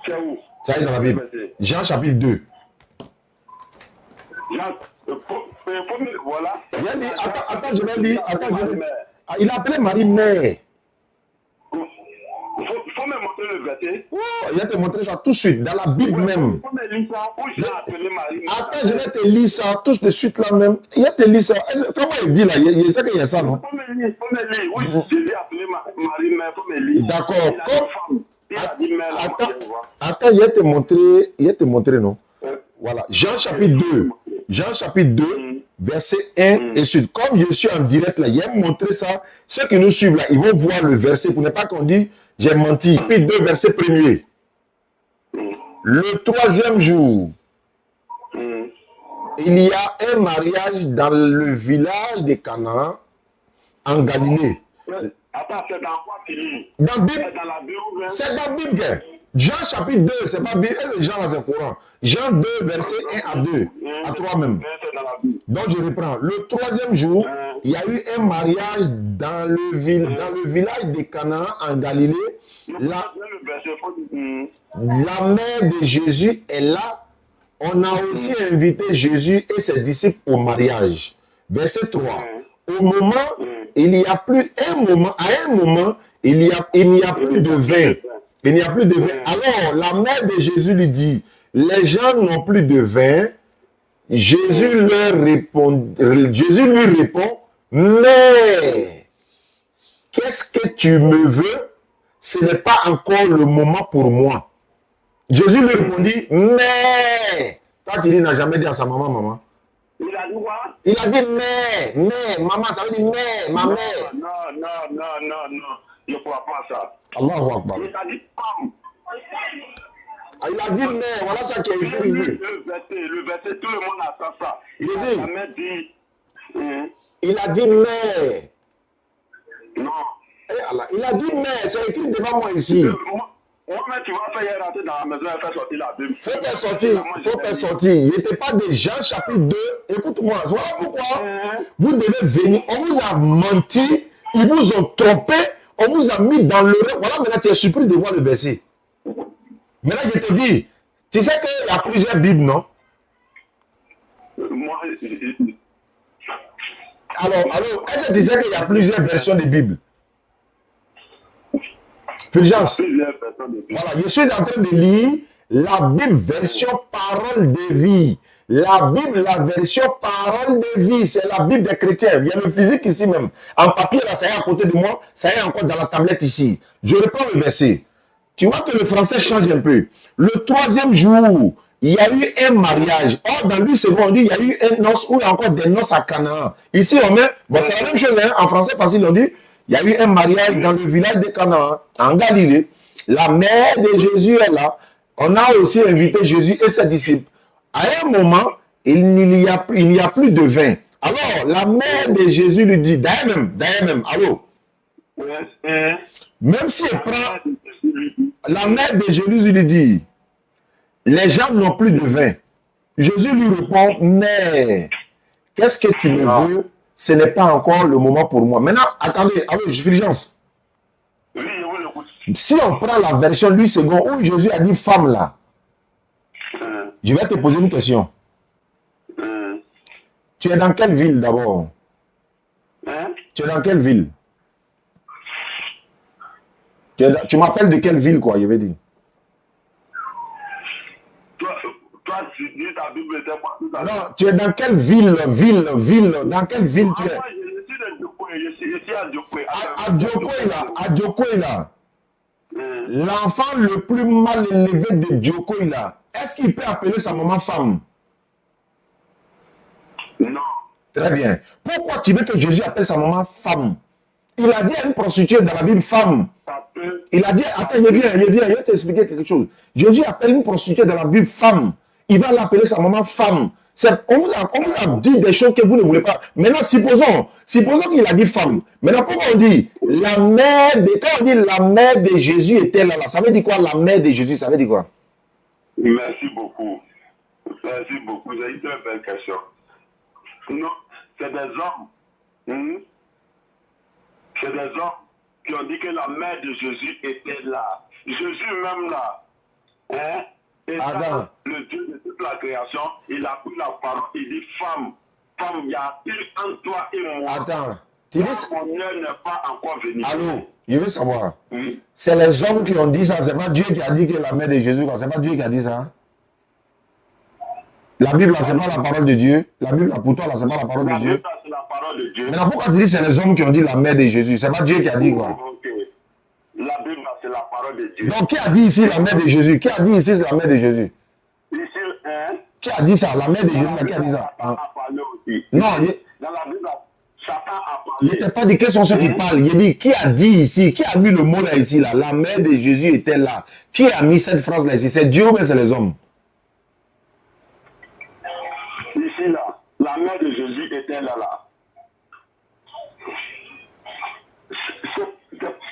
C'est où? Ça y est dans la Bible. Jean chapitre 2. Jean, voilà. Il dit, attends, je vais lire. Il a appelé Marie mère. Il faut me montrer le verset. Oh, il va te montrer ça tout de suite, dans la Bible même. Il faut me lire ça où Jean a appelé Marie mère. Attends, je vais te lire ça tout de suite là même. Il va te lire ça. Comment il dit là? Il sait qu'il y a ça, non? Il faut me lire. Oui, Jésus a appelé Marie mère. Il faut me lire. D'accord. Il a dit mère là. Attends, il va te montrer, non? Voilà. Jean chapitre 2. Jean chapitre 2, verset 1 et suite. Comme je suis en direct là, il va montrer ça. Ceux qui nous suivent là, ils vont voir le verset pour ne pas qu'on dise j'ai menti. Chapitre 2, verset 1er. Le troisième jour, il y a un mariage dans le village de Canaan, en Galilée. Attends, c'est dans quoi tu lis? Dans la Bible. C'est dans la Bible. C'est dans la Bible. Jean chapitre 2, c'est pas Bible. Et Jean là, c'est courant. Jean 2, verset 1 à 2, à 3 même. Donc je reprends. Le troisième jour, il y a eu un mariage dans le village de Canaan en Galilée. La mère de Jésus est là. On a aussi invité Jésus et ses disciples au mariage. Verset 3. Au moment, il n'y a plus un moment, à un moment, il n'y a plus de vin. Il n'y a plus de vin. Alors, la mère de Jésus lui dit, les gens n'ont plus de vin. Jésus lui répond, mais qu'est-ce que tu me veux? Ce n'est pas encore le moment pour moi. Jésus lui répondit, mais, toi tu dis, il n'a jamais dit à sa maman. Il a dit quoi? Il a dit, mais, maman, ça veut dire, mais, ma mère. Non. Je ne crois pas ça. Allahu Akbar. Il a dit femme. Il a dit, mais, voilà ça qui est ici. Le verset, tout le monde a ça. Il a jamais dit. Il a dit, mais. Non. Il a dit, mais, c'est écrit devant moi ici. Moi, tu vas faire rentrer dans la maison et faire sortir la Bible. Faut faire sortir. Il n'était pas de Jean chapitre 2. Écoute-moi, voilà pourquoi vous devez venir. On vous a menti, ils vous ont trompé, on vous a mis dans le... Voilà, maintenant tu es surpris de voir le verset. Maintenant je te dis, tu sais qu'il y a plusieurs Bibles, non? Moi, alors, est-ce que tu sais qu'il y a plusieurs versions de Bible? Fulgence. Voilà, je suis en train de lire la Bible version parole de vie. La Bible, la version parole de vie, c'est la Bible des chrétiens. Il y a le physique ici même. En papier, là, ça est à côté de moi. Ça est encore dans la tablette ici. Je reprends le verset. Tu vois que le français change un peu. Le troisième jour, il y a eu un mariage. Or, dans lui, c'est bon, on dit, il y a eu un noce ou il y a encore des noces à Canaan. Ici, on met, bon, c'est la même chose, hein, en français facile, on dit, il y a eu un mariage dans le village de Canaan, en Galilée. La mère de Jésus est là. On a aussi invité Jésus et ses disciples. À un moment, il n'y a plus de vin. Alors, la mère de Jésus lui dit, d'ailleurs même, allô? Même si elle prend, la mère de Jésus lui dit, les gens n'ont plus de vin. Jésus lui répond, mais qu'est-ce que tu me veux? Ce n'est pas encore le moment pour moi. Maintenant, attendez, Fulgence. Si on prend la version lui second où Jésus a dit femme là, je vais te poser une question. Tu es dans quelle ville d'abord? Tu es dans quelle ville? Tu m'appelles de quelle ville, quoi, je vais dire? Toi, tu dis ta Bible était pas tout à l'heure. Non, tu es dans quelle ville? Dans quelle ville tu es? Moi, je suis à Djokwe. À Djokwe, là. L'enfant le plus mal élevé de Djokwe, là, est-ce qu'il peut appeler sa maman femme? Non. Très bien. Pourquoi tu veux que Jésus appelle sa maman femme? Il a dit à une prostituée dans la Bible femme. Il a dit, attends, je vais t'expliquer quelque chose. Jésus appelle une prostituée dans la Bible femme. Il va l'appeler sa maman femme. On vous a dit des choses que vous ne voulez pas. Maintenant, supposons qu'il a dit femme. Maintenant, pourquoi on dit quand on dit la mère de Jésus était là, ça veut dire quoi, la mère de Jésus, ça veut dire quoi? Merci beaucoup. Merci beaucoup. C'est une très belle question. Non, c'est des hommes. C'est des hommes qui ont dit que la mère de Jésus était là. Jésus même là. Hein? Et ça, le Dieu de toute la création, il a pris la parole, il dit femme, il y a une en toi et moi. Attends. Mon heure n'est pas encore venue. Allô, je veux savoir. C'est les hommes qui ont dit ça, c'est pas Dieu qui a dit que la mère de Jésus, c'est pas Dieu qui a dit ça. La Bible, là, c'est pas la parole de Dieu. La Bible, là, pour toi, là, c'est pas la parole de Dieu. La Bible, c'est la parole de Dieu. Maintenant, pourquoi tu dis que c'est les hommes qui ont dit la mère de Jésus? C'est pas Dieu qui a dit quoi? Ok. La Bible, c'est la parole de Dieu. Donc, qui a dit ici la mère de Jésus? Qui a dit ici c'est la mère de Jésus? Ici, hein? Qui a dit ça? La mère de Jésus, qui a dit ça? Satan a parlé aussi. Non, dans la Bible, Satan a il parlé. n'était pas dit quels sont ceux qui parlent. Il dit, qui a dit ici? Qui a mis le mot là ici? Là? La mère de Jésus était là. Qui a mis cette phrase là ici? C'est Dieu ou bien c'est les hommes? Ici, là, la mère de Jésus était là.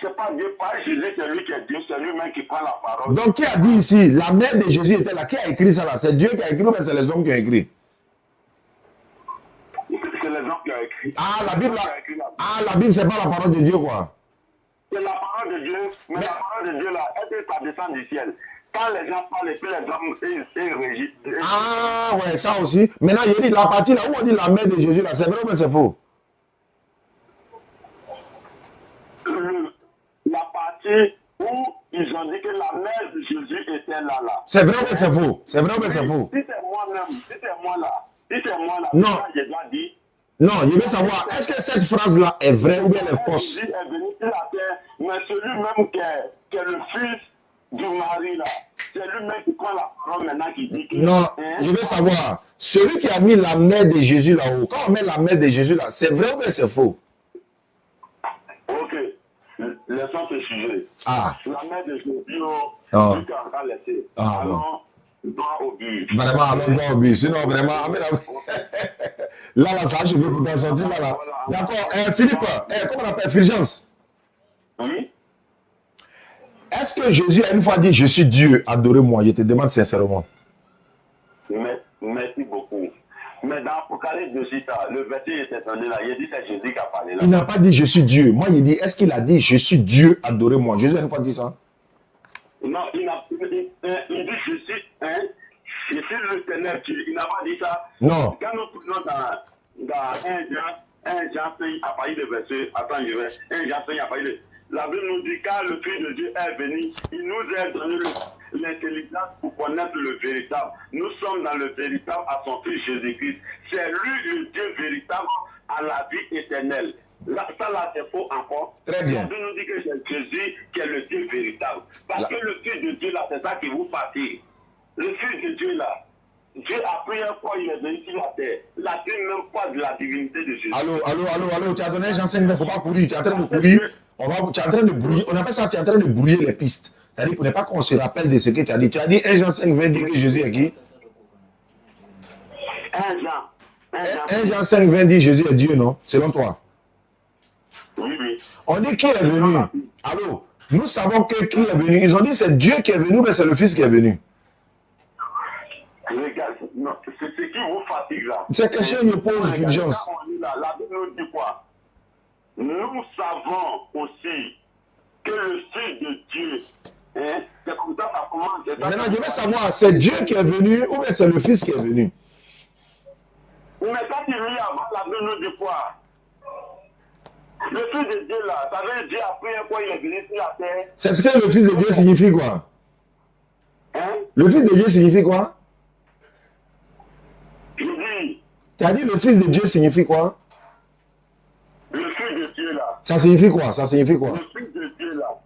C'est pas Dieu, pas Jésus, c'est lui qui est Dieu, c'est lui-même qui prend la parole. Donc, qui a dit ici? La mère de Jésus était là. Qui a écrit ça là? C'est Dieu qui a écrit ou bien c'est les hommes qui ont écrit? C'est les hommes qui ont écrit. Ah, la Bible, la Bible, c'est pas la parole de Dieu, quoi. C'est la parole de Dieu, mais la parole de Dieu, là, ça descend du ciel. Quand les gens parlent, et puis les hommes, ils régissent. Ah, ouais, ça aussi. Maintenant, il dit la partie là où on dit la mère de Jésus, là, c'est vrai ou c'est faux? La partie où ils ont dit que la mère de Jésus était là. C'est vrai ou c'est faux? C'est vrai ou c'est faux? Si c'est moi-même, si c'est moi là, non. J'ai déjà dit. Non, je veux savoir, est-ce que cette phrase-là est vraie ou bien elle est fausse? Jésus est venu sur la terre, mais celui-même qui est le fils du mari là, c'est lui-même qui prend la parole maintenant qui dit que... Non, je veux savoir, celui qui a mis la mère de Jésus là-haut, quand on met la mère de Jésus là, c'est vrai ou bien c'est faux? Ok, laissons ce sujet. Ah. La mère de Jésus, Dieu qui a encore laissé. Allons droit au but. Vraiment, allons droit au but. Sinon, vraiment, là, ça, je peux vous sortir là. D'accord, Philippe, comment on appelle Fulgence? Oui. Est-ce que Jésus a une fois dit, je suis Dieu, adorez-moi? Je te demande sincèrement. Merci beaucoup. Mais dans l'Apocalypse de Sita, le verset était donné là, il dit c'est Jésus qui a parlé là. Il n'a pas dit je suis Dieu. Moi, il dit, est-ce qu'il a dit je suis Dieu, adorez-moi? Jésus a une fois dit ça? Non, il dit je suis, je suis l'éternel Dieu. Il n'a pas dit ça. Non. Quand nous prenons dans 1 Jean 5 à partir de verset, attends, je vais, 1 Jean 5 à partir de... La Bible nous dit car le Fils de Dieu est venu, il nous a donné l'intelligence pour connaître le véritable. Nous sommes dans le véritable à son Fils Jésus-Christ. C'est lui le Dieu véritable à la vie éternelle. Là, ça là, c'est faux encore. Très bien. La Bible nous dit que c'est Jésus qui est le Dieu véritable. Parce que le Fils de Dieu là, c'est ça qui vous fatigue. Le Fils de Dieu là, Dieu a pris un fois, il est venu sur la terre. Il a pris même pas de la divinité de Jésus. Allô, tu as donné Jean 5, il ne faut pas courir, tu es en train de courir. Tu es en train de brouiller, on appelle ça, tu es en train de brouiller les pistes. C'est-à-dire pour ne pas qu'on se rappelle de ce que tu as dit. Tu as dit 1 Jean 5, 20 dire que Jésus est qui? 1 Jean 5, 20 dit Jésus est Dieu, non? Selon toi? Oui. On dit qui est venu? Allô? Nous savons que qui est venu. Ils ont dit c'est Dieu qui est venu, mais c'est le Fils qui est venu. Regarde, c'est ce qui vous fatigue là. C'est question de pose Fulgence. La Bible nous dit quoi? Nous savons aussi que le Fils de Dieu, c'est comme ça ça commence. Maintenant, je veux savoir, c'est Dieu qui est venu ou bien c'est le Fils qui est venu? Mais quand il lit avant, la Bible nous dit quoi? Le Fils de Dieu là, ça veut dire après quoi il est venu sur la terre. C'est ce que le Fils de Dieu signifie quoi? Le Fils de Dieu signifie quoi? Je dis. Tu as dit le Fils de Dieu signifie quoi? Le Fils de Dieu là. Ça signifie quoi? Ça signifie quoi? Le Fils de Dieu là.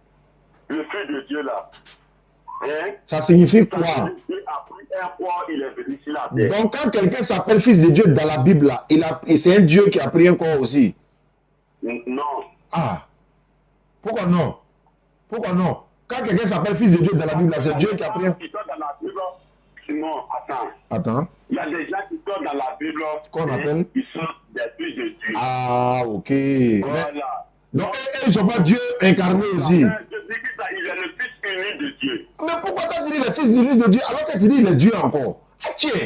Le Fils de Dieu là. Ça signifie quoi? Après un corps, il est venu sur la terre. Donc quand quelqu'un s'appelle Fils de Dieu dans la Bible là, c'est un Dieu qui a pris un corps aussi. Non. Ah. Pourquoi non? Pourquoi non? Quand quelqu'un s'appelle Fils de Dieu dans la Bible là, c'est Dieu qui a pris un... Simon, attends. Attends. Il y a des gens qui sont dans la Bible. Qu'on et appelle? Ils sont des fils de Dieu. Ah, ok. Mais, Voilà. donc, ils ne sont pas Dieu incarné ici. Je dis que ça, il est le fils unique de Dieu. Mais pourquoi tu as dit le fils unique de Dieu alors que tu dis il est Dieu encore? Ah, tiens. Tu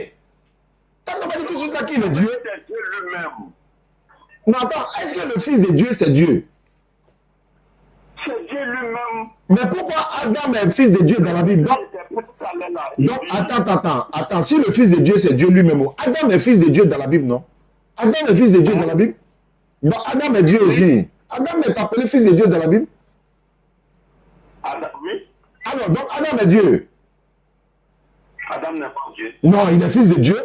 n'as pas dit tout de suite là qu'il est Dieu? C'est Dieu lui-même. Non, attends, est-ce que le fils de Dieu, c'est Dieu? C'est Dieu lui-même. Mais pourquoi Adam est fils de Dieu dans la Bible? Donc, Attends. attends, si le fils de Dieu, c'est Dieu lui-même, Adam est fils de Dieu dans la Bible, non? Adam est fils de Dieu dans la Bible? Donc, Adam est Dieu aussi. Adam est appelé fils de Dieu dans la Bible? Adam, oui. Alors, donc Adam est Dieu. Adam n'est pas Dieu. Non, il est fils de Dieu.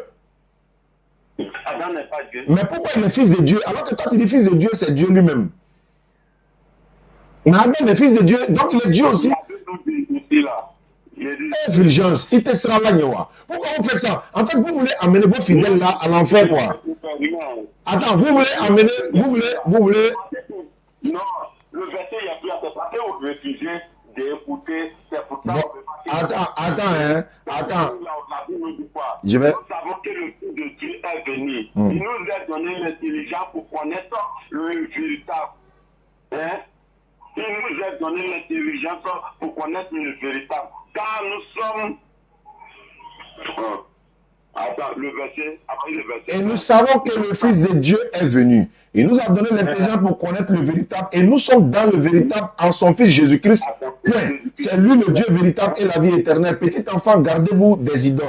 Adam n'est pas Dieu. Mais pourquoi il est fils de Dieu? Alors que toi, tu dis fils de Dieu, c'est Dieu lui-même. Mais Adam est fils de Dieu, donc il est Dieu aussi. Il a deux doutes ici, là. Il est dit, Fulgence, il te sera là, Nyewa. Pourquoi vous faites ça? En fait, vous voulez amener vos fidèles là à l'enfer, quoi. Attends, vous voulez amener, vous voulez. Non, le verset, il y a plus à se passer aux réfugiés d'écouter. C'est pour ça Bon, attends. Je vais. Nous savons que le Fils de Dieu est venu. Il nous a donné l'intelligence pour connaître le véritable. Hein? Il nous a donné l'intelligence pour connaître le véritable. Car nous sommes. Attends, le verset. Après le verset. Et nous savons que le Fils de Dieu est venu. Il nous a donné l'intelligence pour connaître le véritable. Et nous sommes dans le véritable en son Fils Jésus-Christ. Point. C'est lui le Dieu véritable et la vie éternelle. Petit enfant, gardez-vous des idoles.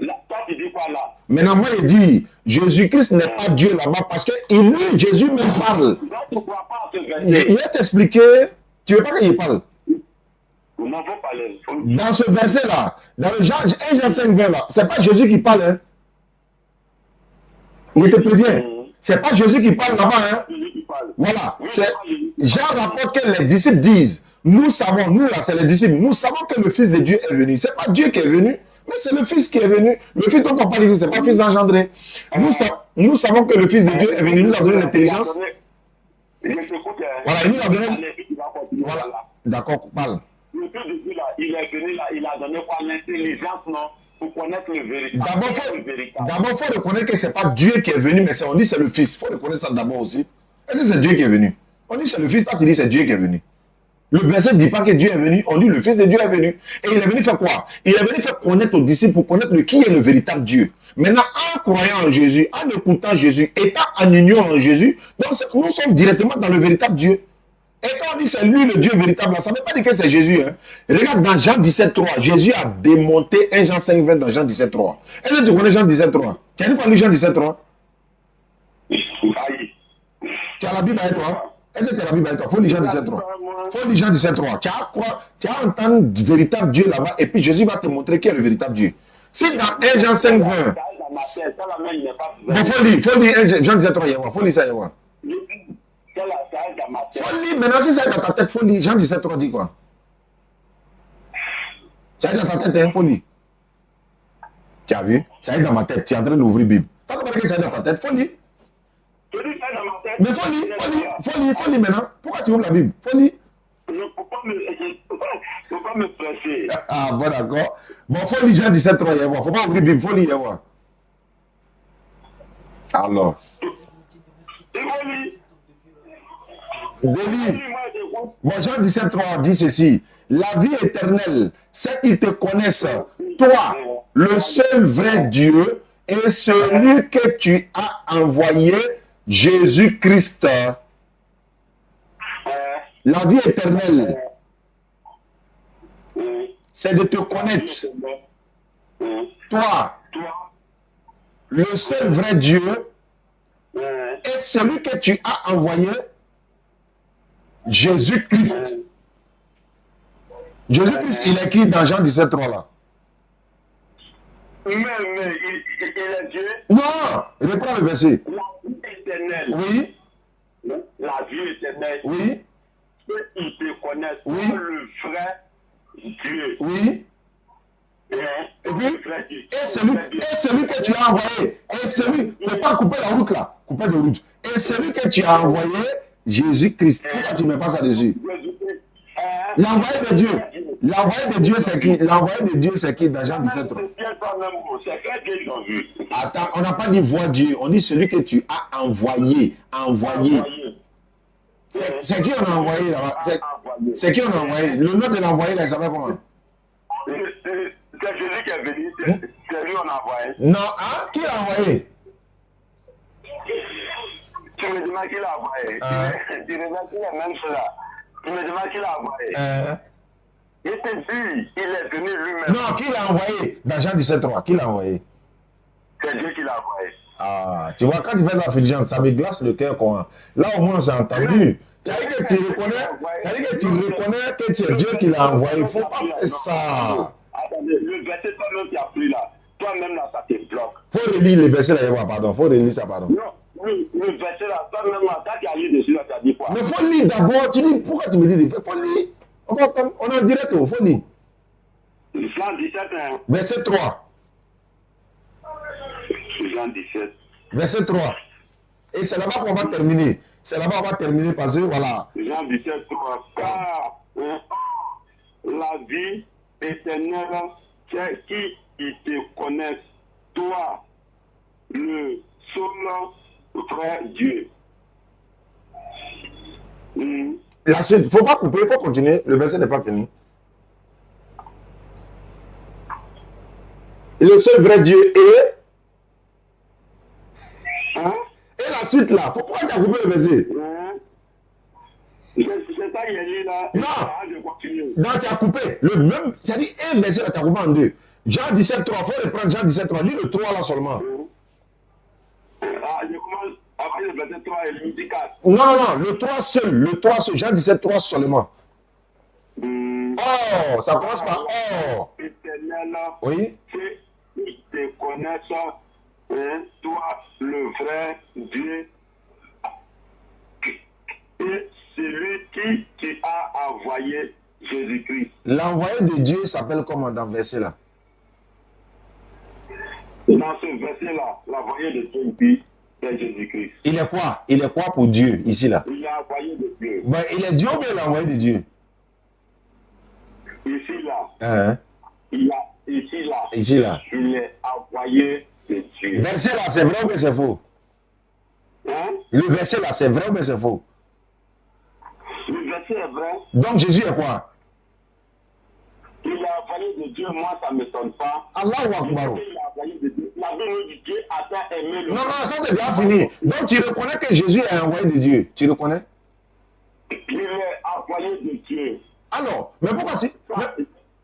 Là, toi, tu dis quoi là? Maintenant, moi, il dit, Jésus-Christ n'est pas Dieu là-bas parce que lui, Jésus même parle. Donc, tu ne crois pas à ce verset. Il va t'expliquer. Tu veux pas qu'il parle? Non, faut parler. Dans ce verset-là, dans le Jean 1 Jean 5, 20 là, c'est pas Jésus qui parle. Hein? Il te prévient. C'est pas Jésus qui parle là-bas. Hein? Voilà. Jean rapporte que les disciples disent, nous savons, nous là, c'est les disciples, nous savons que le Fils de Dieu est venu. C'est pas Dieu qui est venu, mais c'est le Fils qui est venu. Le Fils dont on parle ici, c'est pas le Fils engendré. Nous savons que le Fils de Dieu est venu, il nous a donné l'intelligence. Voilà, il nous a donné. Voilà. D'accord, parle. Le Fils de Dieu là, il est venu là, il a donné quoi? L'intelligence, non? Pour connaître le véritable. D'abord, il faut reconnaître que ce n'est pas Dieu qui est venu, mais on dit c'est le Fils. Il faut reconnaître ça d'abord aussi. Est-ce que c'est Dieu qui est venu? On dit c'est le Fils, toi tu dis c'est Dieu qui est venu. Le verset ne dit pas que Dieu est venu, on dit le Fils de Dieu est venu. Et il est venu faire quoi? Il est venu faire connaître aux disciples pour connaître qui est le véritable Dieu. Maintenant, en croyant en Jésus, en écoutant Jésus, étant en union en Jésus, donc nous sommes directement dans le véritable Dieu. Et quand on dit c'est lui le Dieu véritable, ça ne veut pas dire que c'est Jésus. Hein. Regarde dans Jean 17,3, Jésus a démonté 1 Jean 5,20 dans Jean 17,3. Est-ce que tu connais Jean 17,3? Tu as une fois lu Jean 17,3? Tu as la Bible avec toi? Est-ce que tu as la Bible avec toi? Il faut lire Jean 17,3. Il faut lire Jean 17,3. Tu as quoi? Tu as entendu le véritable Dieu là-bas et puis Jésus va te montrer qui est le véritable Dieu. Si dans 1 Jean 5,20, il faut lire Jean 17,3, il faut lire ça. Faut lire, maintenant si ça est dans ta tête, faut lire. Jean 17,3 dit quoi? Ça est dans ta tête, il faut lire. Tu as vu? Ça est dans ma tête, tu es en train d'ouvrir la Bible. Tant que ça est dans ta tête, faut lire. Mais faut lire maintenant. Pourquoi tu ouvres la Bible? Faut lire. Faut pas me presser. Ah bon d'accord. Bon, faut lire Jean 17,3, il faut pas ouvrir la Bible, faut lire. Alors. Il faut lire. Délit. Bon, Jean 17,3 dit ceci. La vie éternelle, c'est qu'ils te connaissent, toi, le seul vrai Dieu, et celui que tu as envoyé, Jésus-Christ. La vie éternelle, c'est de te connaître, toi, le seul vrai Dieu, et celui que tu as envoyé, Jésus-Christ. Jésus-Christ, il est écrit dans Jean 17,3 là. Mais il est Dieu. Non, reprends le verset. La vie éternelle. Oui. La vie éternelle. Oui. Ils te connaissent. Oui. Le vrai Dieu. Oui. Et puis, et celui que tu as envoyé, et celui, ne faut pas couper la route là, couper de route. Et celui que tu as envoyé, Jésus-Christ. Pourquoi tu ne mets pas ça dessus? L'envoyé de Dieu. L'envoyé de Dieu, c'est qui? L'envoyé de Dieu, c'est qui dans Jean 17? C'est quel Dieu qu'ils ont vu? Attends, on n'a pas dit voir Dieu, on dit celui que tu as envoyé. Envoyé. C'est qui on a envoyé là-bas? C'est qui on a envoyé? Le nom de l'envoyé, là, il s'appelle comment? C'est Jésus qui est venu, c'est lui on a envoyé. Non, hein? Qui l'a envoyé? Tu me demandes qui l'a envoyé. Tu me demandes qui est même cela. Tu me demandes qui l'a envoyé. Il te dit, il est venu lui-même. Non, qui l'a envoyé? Dans Jean 17,3, qui l'a envoyé? C'est Dieu qui l'a envoyé. Ah, tu vois, quand tu fais de la fulgence, ça me glace le cœur, quoi. Là, au moins, c'est entendu. C'est-à-dire que tu reconnais que c'est Dieu qui l'a envoyé. Il ne faut pas faire ça. Attendez, le verset toi-même qui a pris là, toi-même là, ça te bloque. Il faut relire le verset là, pardon. Il faut relire ça, pardon. Non, le verset là, toi-même là, quand tu as lu dessus là, tu as dit quoi? Mais il faut lire d'abord. Tu dis, pourquoi tu me dis, il faut lire. On est en direct, il faut lire. Jean 17, hein? Verset 3. Jean 17. Verset 3. Et c'est là-bas qu'on va terminer. C'est là-bas qu'on va terminer parce que voilà. Jean 17, 3. Car la vie éternelle, c'est qui te connaissent, toi, le seul vrai Dieu. La suite, il ne faut pas couper, il faut continuer. Le verset n'est pas fini. Le seul vrai Dieu est. Et la suite là, pourquoi tu as coupé le verset? C'est ça, il est là. Non, tu as coupé. Le même, c'est-à-dire un verset là, tu as coupé en deux. Jean 17, 3, il faut reprendre Jean 17, 3. Lis le 3 là seulement. Je commence après le verset 3 et le 4. Non, le 3 seul, Jean 17, 3 seulement. Oh, ça commence par oh. Oui. Qui te connaissent, toi, le vrai Dieu, et celui qui tu as envoyé Jésus-Christ. L'envoyé de Dieu s'appelle comment dans ce verset là? Dans ce verset-là, l'envoyé de Dieu, c'est Jésus-Christ. Il est quoi? Il est quoi pour Dieu ici là? Il est envoyé de Dieu. Ben, il est Dieu ou bien l'envoyé de Dieu? Ici là. Ici là. Il est envoyé de Dieu. Verset là, c'est vrai ou bien c'est faux? Le verset là, c'est vrai ou bien c'est faux? Le verset est vrai. Donc Jésus est quoi? Il est envoyé de Dieu, moi ça ne m'étonne pas. Allahu Akbar. Il est envoyé de Dieu. La Bible dit Dieu a tant aimé le monde. Non, ça c'est déjà fini. Donc tu reconnais que Jésus est envoyé de Dieu. Tu reconnais? Il est envoyé de Dieu. Alors, mais pourquoi tu...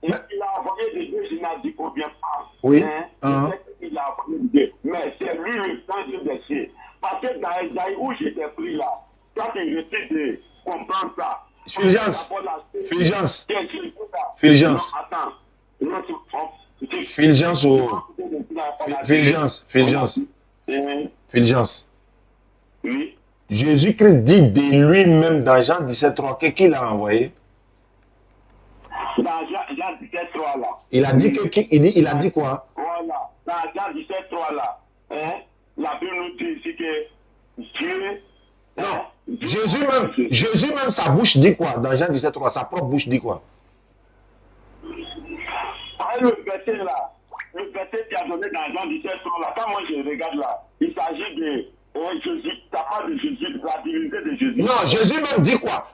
Il a envoyé de Dieu, je n'ai dit combien pas. Oui. Il a envoyé de Dieu. Mais c'est lui le centre des cieux. Parce que dans Esaïe où j'étais pris là, quand il essaie de comprendre ça. Fulgence. Attends. Fulgence. Oui. Jésus-Christ dit de lui-même dans Jean 17, 3 qui l'a envoyé. Dans Jean 17, 3 là. Il a dit il a dit quoi? Voilà. Dans Jean 17, 3 là. La Bible nous dit ici que Dieu. Non. Jésus même, sa bouche dit quoi? Dans Jean 17, 3, sa propre bouche dit quoi? Le verset là. Le verset qui a donné dans Jean 17, 3 là. Quand moi je regarde là, il s'agit de Jésus. Ça parle de Jésus, la divinité de Jésus. Non, Jésus même dit quoi?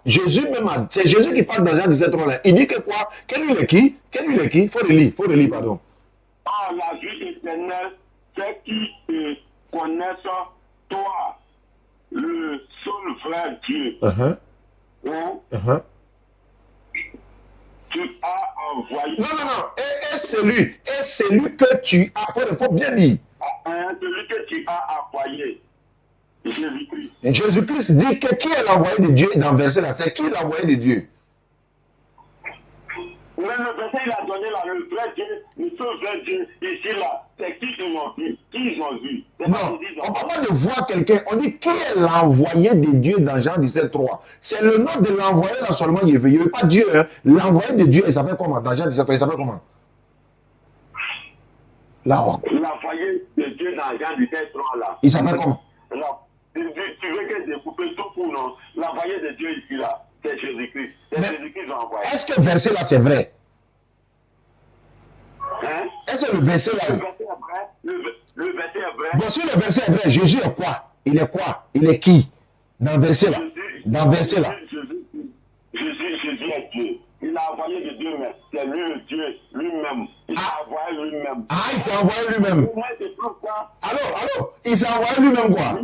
C'est Jésus qui parle dans Jean 17, 3 là. Il dit que quoi? Quel lui est qui? Il faut relire, pardon. Ah, la vie éternelle, c'est qui te connaissent, toi, le seul vrai Dieu. Tu as envoyé. Non. Et celui que tu as. Il faut bien dire. Celui que tu as envoyé. Jésus-Christ. Jésus-Christ dit que qui est l'envoyé de Dieu dans le verset là? C'est qui l'envoyé de Dieu? Mais le verset, il a donné là, le vrai Dieu, le seul vrai Dieu, ici là, c'est qui ils ont vu? Qui ils ont vu? Non, on ne parle pas de voir quelqu'un. On dit qui est l'envoyé de Dieu dans Jean 17, 3. C'est le nom de l'envoyé là seulement il veut. Il ne veut pas Dieu. Hein. L'envoyé de Dieu, il s'appelle comment? Dans Jean 17, 3, il s'appelle comment? L'envoyé de Dieu dans Jean 17, 3 là. Il s'appelle comment? Non. Tu veux que je coupe tout pour non? L'envoyé de Dieu ici là, c'est Jésus-Christ. C'est Jésus-Christ qui l'a envoyé. Est-ce que le verset là c'est vrai? Est-ce que le verset là? Le verset est vrai. Le verset est vrai. Bon, si le verset est vrai, Jésus est quoi? Il est quoi? Il est qui? Dans le verset là. Dans le verset là. Jésus est Dieu. Il a envoyé de Dieu, mais c'est lui le Dieu lui-même. Il a envoyé lui-même. Ah, il s'est envoyé lui-même. Moi, c'est plus quoi? Allô? Il s'est envoyé lui-même quoi?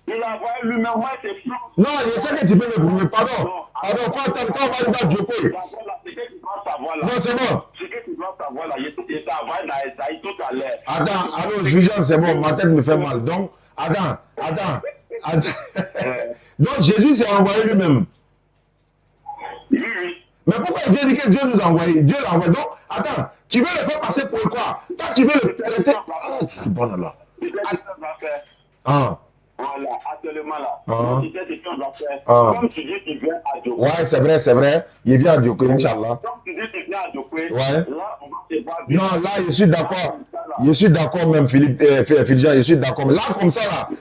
Il a envoyé lui-même. Moi, c'est plus. Non, je sais que tu peux me prouver. Pardon. Pardon, faut attendre quand on va aller dans Dieu. Ce que tu dois savoir là. Non, c'est bon. Ce que tu dois savoir là, il t'ai envoyé dans Esaïe tout à l'heure. Attends, allô, Vivian, c'est bon, ma tête me fait mal. Donc, attends. Donc, Jésus s'est envoyé lui-même. Oui, oui. Mais pourquoi il vient dire que Dieu nous a envoyé? Dieu l'a envoyé. Donc, attends, tu veux le faire passer pour quoi? Toi, tu veux le traiter. Ah, c'est bon là. Tu sais ce qu'on va faire. Ah. Voilà, actuellement là. Ah. Tu sais ce qu'on va faire. Ah. Comme tu dis, tu viens à Djoko. Ouais, c'est vrai. Il vient à Djoko, Inch'Allah. Comme tu dis, tu viens à Djoko. Ouais. Là, on va te voir bien. Non, là, je suis d'accord. Je suis d'accord même, Philippe, Philja, je suis d'accord. Mais là, comme ça,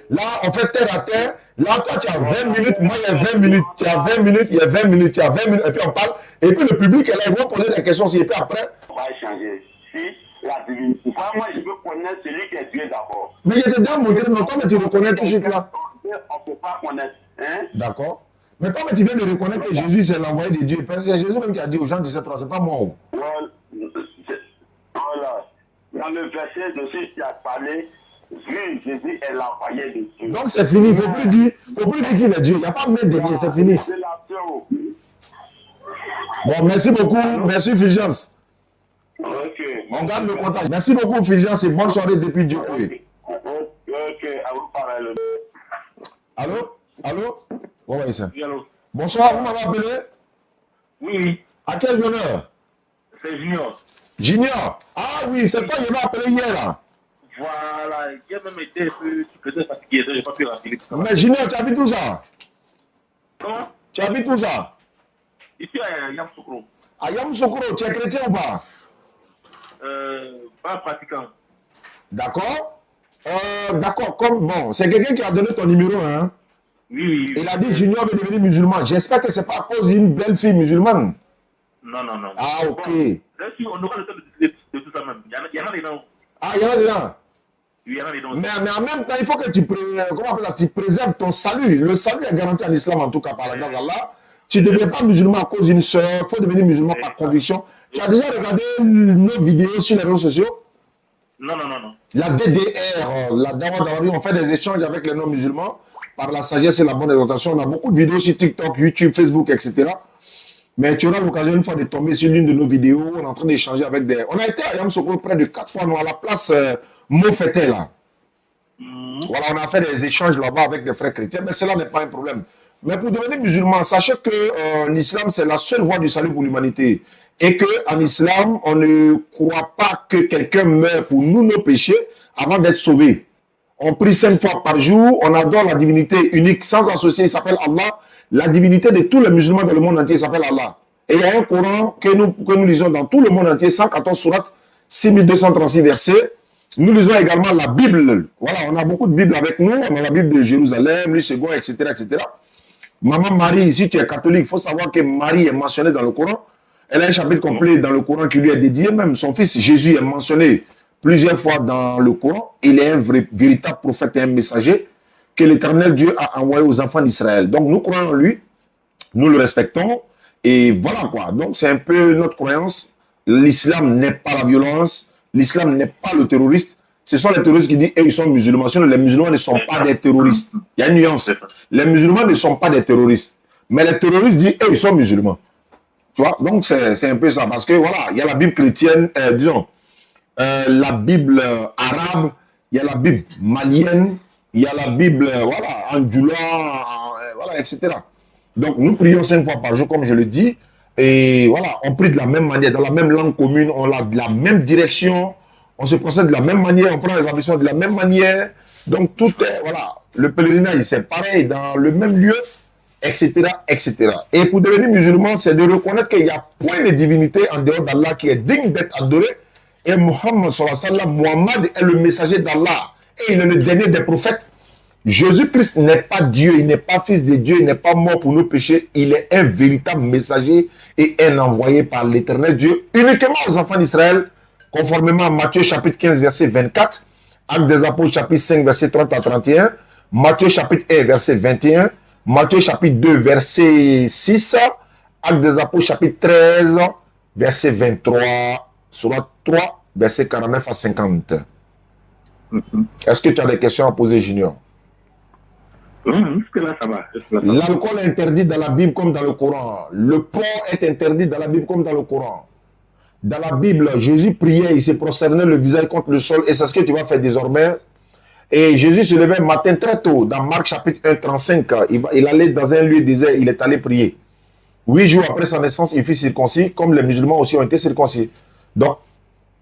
là, on fait terre à terre. Là, toi, tu as 20 minutes, moi, il y a 20 minutes. Tu as 20 minutes, il y a 20 minutes, tu as 20 minutes, et puis on parle. Et puis le public, là, ils vont poser des questions, et puis après. On va échanger. Si la divinité. Moi, je veux connaître celui qui est Dieu d'abord. Mais je te donne mon Dieu, mais toi, mais tu reconnais tout de suite là. On ne peut pas connaître. Hein? D'accord. Mais toi, mais tu viens de reconnaître que Jésus, c'est l'envoyé de Dieu. Parce que c'est Jésus même qui a dit aux gens, c'est pas moi. Voilà. Dans le verset de ce qui a parlé, oui, Jésus est l'envoyé de Dieu. Donc c'est fini, il ne faut plus dire qu'il est Dieu. Il n'y a pas de mettre de c'est fini. Bon, merci beaucoup. Merci, Fulgence. Ok. On garde le contact. Merci beaucoup, Fulgence, et bonne soirée depuis Dieu. Ok, à vous parler. Allô? Ouais, ouais, ça. Oui, allô. Bonsoir, vous m'avez appelé? Oui, À quel honneur? c'est Junior. Junior. Ah oui, c'est toi qui m'as appelé hier là. Voilà, j'ai même été un peu fatigué, donc je n'ai pas pu rappeler. Mais Junior, tu habites où ça? Comment? Tu habites où ça? Ici à Yamsoukro. À Yamoussoukro, tu es chrétien ou pas? Pas pratiquant. D'accord. D'accord, comme bon, c'est quelqu'un qui a donné ton numéro, hein? Oui. Il a dit Junior veut devenir musulman. J'espère que c'est pas à cause d'une belle fille musulmane. Non. Ah, ok. Bon, là, si on aura le temps de tout ça même. Il y en a des noms. Ah, il y en a dedans. Oui, il y en a des noms. Mais en même temps, il faut que tu préserves ton salut. Le salut est garanti en islam, en tout cas, par la grâce d'Allah. Tu ne deviens pas musulman à cause d'une soeur. Il faut devenir musulman par conviction. Tu as déjà regardé nos vidéos sur les réseaux sociaux? Non. La DDR, la Dawa Dawari, on fait des échanges avec les non-musulmans par la sagesse et la bonne orientation. On a beaucoup de vidéos sur TikTok, YouTube, Facebook, etc. Mais tu auras l'occasion une fois de tomber sur l'une de nos vidéos. On est en train d'échanger avec des... On a été à Yamoussoukro près de 4 fois, nous, à la place Mofeté, là. Voilà, on a fait des échanges là-bas avec des frères chrétiens, mais cela n'est pas un problème. Mais pour devenir musulman, sachez que l'islam, c'est la seule voie du salut pour l'humanité. Et qu'en islam, on ne croit pas que quelqu'un meurt pour nous, nos péchés, avant d'être sauvé. On prie 5 fois par jour, on adore la divinité unique, sans associer, il s'appelle Allah. La divinité de tous les musulmans dans le monde entier s'appelle Allah. Et il y a un Coran que nous lisons dans tout le monde entier, 114 sourates, 6236 versets. Nous lisons également la Bible. Voilà, on a beaucoup de Bibles avec nous. On a la Bible de Jérusalem, le second, etc., etc. Maman Marie, si tu es catholique, il faut savoir que Marie est mentionnée dans le Coran. Elle a un chapitre complet dans le Coran qui lui est dédié. Même son fils Jésus est mentionné plusieurs fois dans le Coran. Il est un véritable prophète et un messager que l'Éternel Dieu a envoyé aux enfants d'Israël. Donc nous croyons en lui, nous le respectons. Et voilà quoi. Donc c'est un peu notre croyance. L'islam n'est pas la violence. L'islam n'est pas le terroriste. Ce sont les terroristes qui disent ils sont musulmans. Sinon, les musulmans ne sont pas des terroristes. Il y a une nuance. Les musulmans ne sont pas des terroristes. Mais les terroristes disent ils sont musulmans. Tu vois? Donc c'est un peu ça. Parce que voilà, il y a la Bible chrétienne, la Bible arabe, il y a la Bible malienne, il y a la Bible andjoula, voilà, etc. Donc nous prions 5 fois par jour, comme je le dis. Et voilà, on prie de la même manière, dans la même langue commune, on a de la même direction, on se procède de la même manière, on prend les ambitions de la même manière. Donc tout est, voilà, le pèlerinage c'est pareil, dans le même lieu, etc., etc. Et pour devenir musulman, c'est de reconnaître qu'il n'y a point de divinité en dehors d'Allah qui est digne d'être adoré. Et Muhammad est le messager d'Allah. Et il est le dernier des prophètes. Jésus-Christ n'est pas Dieu, il n'est pas fils de Dieu, il n'est pas mort pour nos péchés. Il est un véritable messager et un envoyé par l'Éternel Dieu uniquement aux enfants d'Israël conformément à Matthieu chapitre 15, verset 24, Actes des Apôtres chapitre 5, verset 30 à 31, Matthieu chapitre 1, verset 21, Matthieu chapitre 2, verset 6, Actes des Apôtres chapitre 13, verset 23, Surat 3, verset 49 à 50. Est-ce que tu as des questions à poser, Junior? Jusque-là, ça va. L'alcool est interdit dans la Bible comme dans le Coran. Le porc est interdit dans la Bible comme dans le Coran. Dans la Bible, Jésus priait, il se prosternait le visage contre le sol, et c'est ce que tu vas faire désormais. Et Jésus se levait matin très tôt, dans Marc chapitre 1, 35, il allait dans un lieu désert, il est allé prier. 8 jours après sa naissance, il fut circoncis, comme les musulmans aussi ont été circoncis. Donc,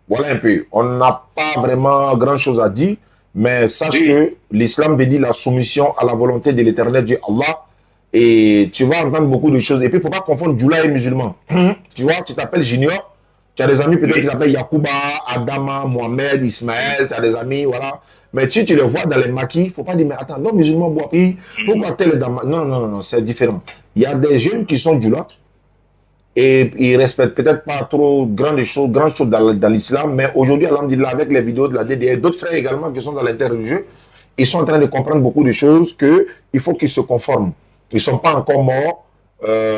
voilà un peu. On n'a pas vraiment grand-chose à dire, mais sache que l'islam veut dire la soumission à la volonté de l'éternel Dieu Allah. Et tu vas entendre beaucoup de choses. Et puis, il ne faut pas confondre Djoula et musulman. Tu vois, tu t'appelles Junior, tu as des amis peut-être qui s'appellent Yacouba, Adama, Mohamed, Ismaël, tu as des amis, voilà. Mais si tu les vois dans les maquis, il ne faut pas dire, mais attends, non, musulman boit, pourquoi tel est dans ma... Non, non, non, non, c'est différent. Il y a des jeunes qui sont Djoula et ils ne respectent peut-être pas trop grand chose dans l'islam, mais aujourd'hui, alhamdulillah, avec les vidéos de la DDR, d'autres frères également qui sont dans l'interreligieux, ils sont en train de comprendre beaucoup de choses qu'il faut qu'ils se conforment. Ils ne sont pas encore morts.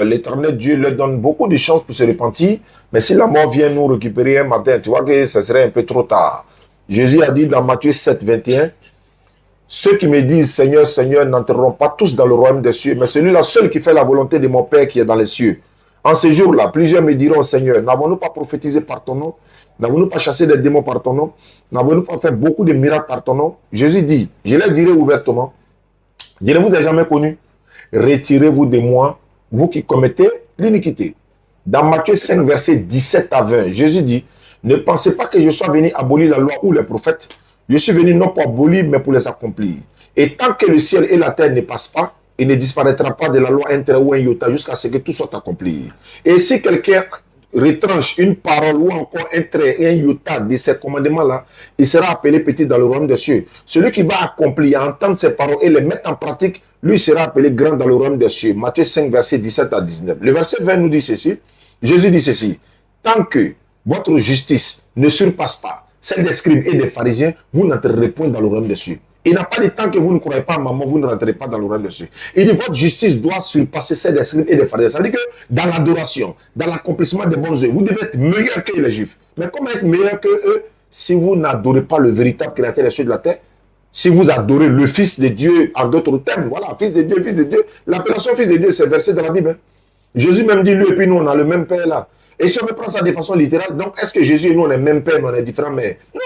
L'éternel Dieu leur donne beaucoup de chances pour se repentir, mais si la mort vient nous récupérer un matin, tu vois que ce serait un peu trop tard. Jésus a dit dans Matthieu 7, 21, ceux qui me disent Seigneur, Seigneur n'entreront pas tous dans le royaume des cieux, mais celui-là seul qui fait la volonté de mon Père qui est dans les cieux. En ces jours-là, plusieurs me diront Seigneur, n'avons-nous pas prophétisé par ton nom? N'avons-nous pas chassé des démons par ton nom? N'avons-nous pas fait beaucoup de miracles par ton nom? Jésus dit, je leur dirai ouvertement, je ne vous ai jamais connu. Retirez-vous de moi, vous qui commettez l'iniquité. Dans Matthieu 5, verset 17 à 20, Jésus dit, ne pensez pas que je sois venu abolir la loi ou les prophètes. Je suis venu non pour abolir, mais pour les accomplir. Et tant que le ciel et la terre ne passent pas, il ne disparaîtra pas de la loi un trait ou un iota jusqu'à ce que tout soit accompli. Et si quelqu'un retranche une parole ou encore un trait et un iota de ces commandements-là, il sera appelé petit dans le royaume des cieux. Celui qui va accomplir, entendre ces paroles et les mettre en pratique, lui sera appelé grand dans le royaume des cieux. Matthieu 5, verset 17 à 19. Le verset 20 nous dit ceci. Jésus dit ceci. Tant que votre justice ne surpasse pas celle des scribes et des pharisiens, vous n'entrerez point dans le royaume des cieux. Il n'a pas dit tant que vous ne croyez pas à maman, vous ne rentrez pas dans le royaume des cieux. Il dit votre justice doit surpasser celle des scribes et des pharisiens. Ça veut dire que dans l'adoration, dans l'accomplissement des bonnes œuvres, vous devez être meilleur que les juifs. Mais comment être meilleur que eux si vous n'adorez pas le véritable créateur des cieux et de la terre? Si vous adorez le Fils de Dieu en d'autres termes, voilà, Fils de Dieu, Fils de Dieu. L'appellation Fils de Dieu, c'est versé dans la Bible. Hein. Jésus même dit, lui et puis nous, on a le même Père là. Et si on me prend ça de façon littérale, donc est-ce que Jésus et nous, on est le même Père, mais on est différents mères? Non,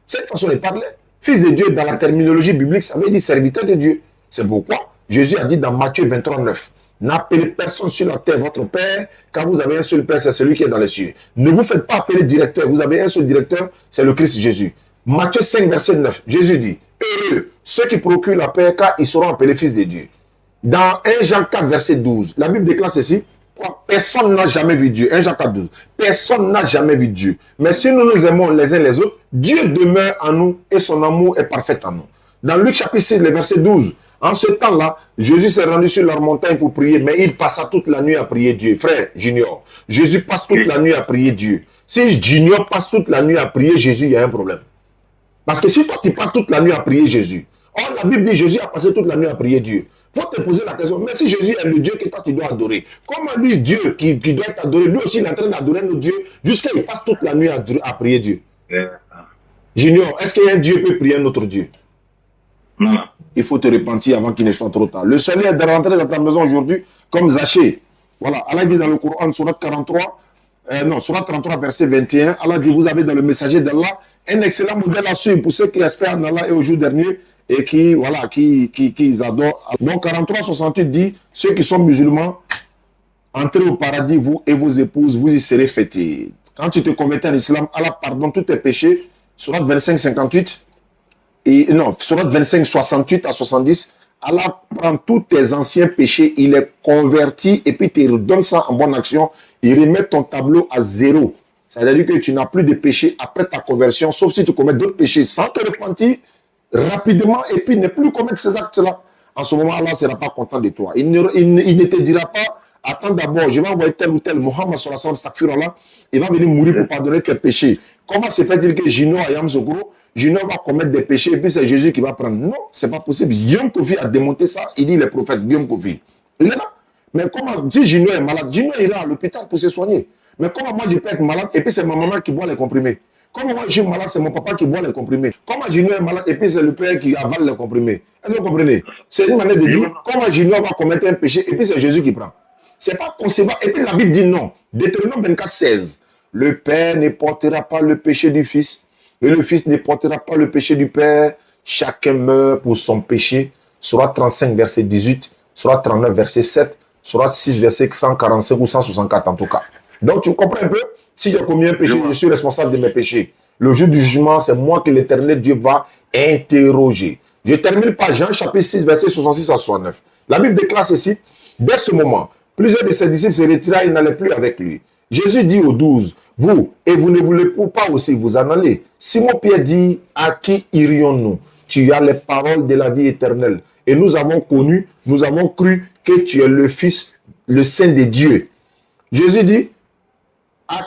c'est une façon de parler. Fils de Dieu, dans la terminologie biblique, ça veut dire serviteur de Dieu. C'est pourquoi Jésus a dit dans Matthieu 23, 9, n'appelez personne sur la terre votre Père, car vous avez un seul Père, c'est celui qui est dans les cieux. Ne vous faites pas appeler directeur, vous avez un seul directeur, c'est le Christ Jésus. Matthieu 5, verset 9, Jésus dit, heureux ceux qui procurent la paix, car ils seront appelés fils de Dieu. Dans 1 Jean 4, verset 12, la Bible déclare ceci, personne n'a jamais vu Dieu. 1 Jean 4, 12. Personne n'a jamais vu Dieu. Mais si nous nous aimons les uns les autres, Dieu demeure en nous et son amour est parfait en nous. Dans Luc chapitre 6, le verset 12, en ce temps-là, Jésus s'est rendu sur leur montagne pour prier, mais il passa toute la nuit à prier Dieu. Frère Junior, Jésus passe toute la nuit à prier Dieu. Si Junior passe toute la nuit à prier Jésus, il y a un problème. Parce que si toi, tu passes toute la nuit à prier Jésus, or la Bible dit Jésus a passé toute la nuit à prier Dieu. Il faut te poser la question, mais si Jésus est le Dieu que toi tu dois adorer, comment lui, Dieu qui doit être adoré, lui aussi il est en train d'adorer notre Dieu jusqu'à il passe toute la nuit à prier Dieu? Junior, est-ce qu'un Dieu peut prier un autre Dieu? Non. Il faut te repentir avant qu'il ne soit trop tard. Le soleil est de rentrer dans ta maison aujourd'hui comme Zaché. Voilà, Allah dit dans le Coran, Surat 43, Surat 33, verset 21, Allah dit, vous avez dans le messager d'Allah un excellent modèle à suivre pour ceux qui espèrent en Allah et au jour dernier et qui, voilà, qui adorent. Donc 43, 68 dit, ceux qui sont musulmans, entrez au paradis, vous et vos épouses, vous y serez fêtés. Quand tu te convertis en islam, Allah pardonne tous tes péchés. Surat 25, 58, Surat 25, 68 à 70, Allah prend tous tes anciens péchés, il les convertit et puis te redonne ça en bonne action. Il remet ton tableau à zéro. C'est-à-dire que tu n'as plus de péché après ta conversion, sauf si tu commets d'autres péchés sans te repentir rapidement et puis ne plus commettre ces actes-là. En ce moment, Allah ne sera pas content de toi. Il ne te dira pas, attends d'abord, je vais envoyer tel ou tel, Mohammed sallallahu alayhi wa sallam, il va venir mourir pour pardonner tes péchés. Comment se fait-il que Junior à Yamoussoukro, Junior va commettre des péchés et puis c'est Jésus qui va prendre? Non, c'est pas possible. Guillaume Kofi a démonté ça, il dit les prophètes, Guillaume Kofi. Il est là. Mais comment, si Junior est malade, Junior ira à l'hôpital pour se soigner. Mais comment moi je peux être malade et puis c'est ma maman qui boit les comprimés? Comment moi je suis malade, c'est mon papa qui boit les comprimés? Comment Junior est malade et puis c'est le père qui avale les comprimés? Est-ce que vous comprenez? C'est une manière de dire comment Junior va commettre un péché et puis c'est Jésus qui prend. C'est pas concevable. Et puis la Bible dit non. Deutéronome 24, 16. Le père ne portera pas le péché du fils et le fils ne portera pas le péché du père. Chacun meurt pour son péché. Surah 35, verset 18. Surah 39, verset 7. Surah 6, verset 145 ou 164 en tout cas. Donc tu comprends un peu? Si j'ai commis un péché, je suis responsable de mes péchés. Le jour du jugement, c'est moi que l'Éternel Dieu va interroger. Je termine par Jean chapitre 6, verset 66 à 69. La Bible déclare ceci. Dès ce moment, plusieurs de ses disciples se retiraient et n'allaient plus avec lui. Jésus dit aux 12, vous, et vous ne voulez pas aussi vous en aller. Simon-Pierre dit, à qui irions-nous? Tu as les paroles de la vie éternelle. Et nous avons cru que tu es le Fils, le Saint de Dieu. Jésus dit,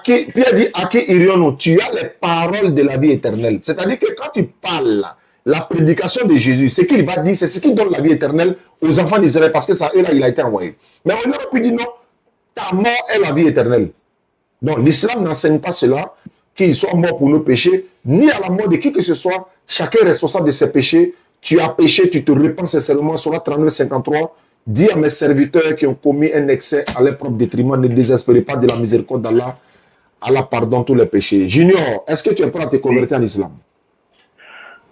Pierre dit, à qui irions-nous? Tu as les paroles de la vie éternelle. C'est-à-dire que quand tu parles, la prédication de Jésus, ce qu'il va dire, c'est ce qui donne la vie éternelle aux enfants d'Israël, parce que ça, eux là, il a été envoyé. Mais on aurait pu dire non, ta mort est la vie éternelle. Donc l'islam n'enseigne pas cela, qu'il soit mort pour nos péchés, ni à la mort de qui que ce soit. Chacun est responsable de ses péchés. Tu as péché, tu te repens sincèrement. Surah 39, 53. Dis à mes serviteurs qui ont commis un excès à leur propre détriment, ne désespérez pas de la miséricorde d'Allah. Allah pardonne tous les péchés. Junior, est-ce que tu es prêt à te convertir en islam?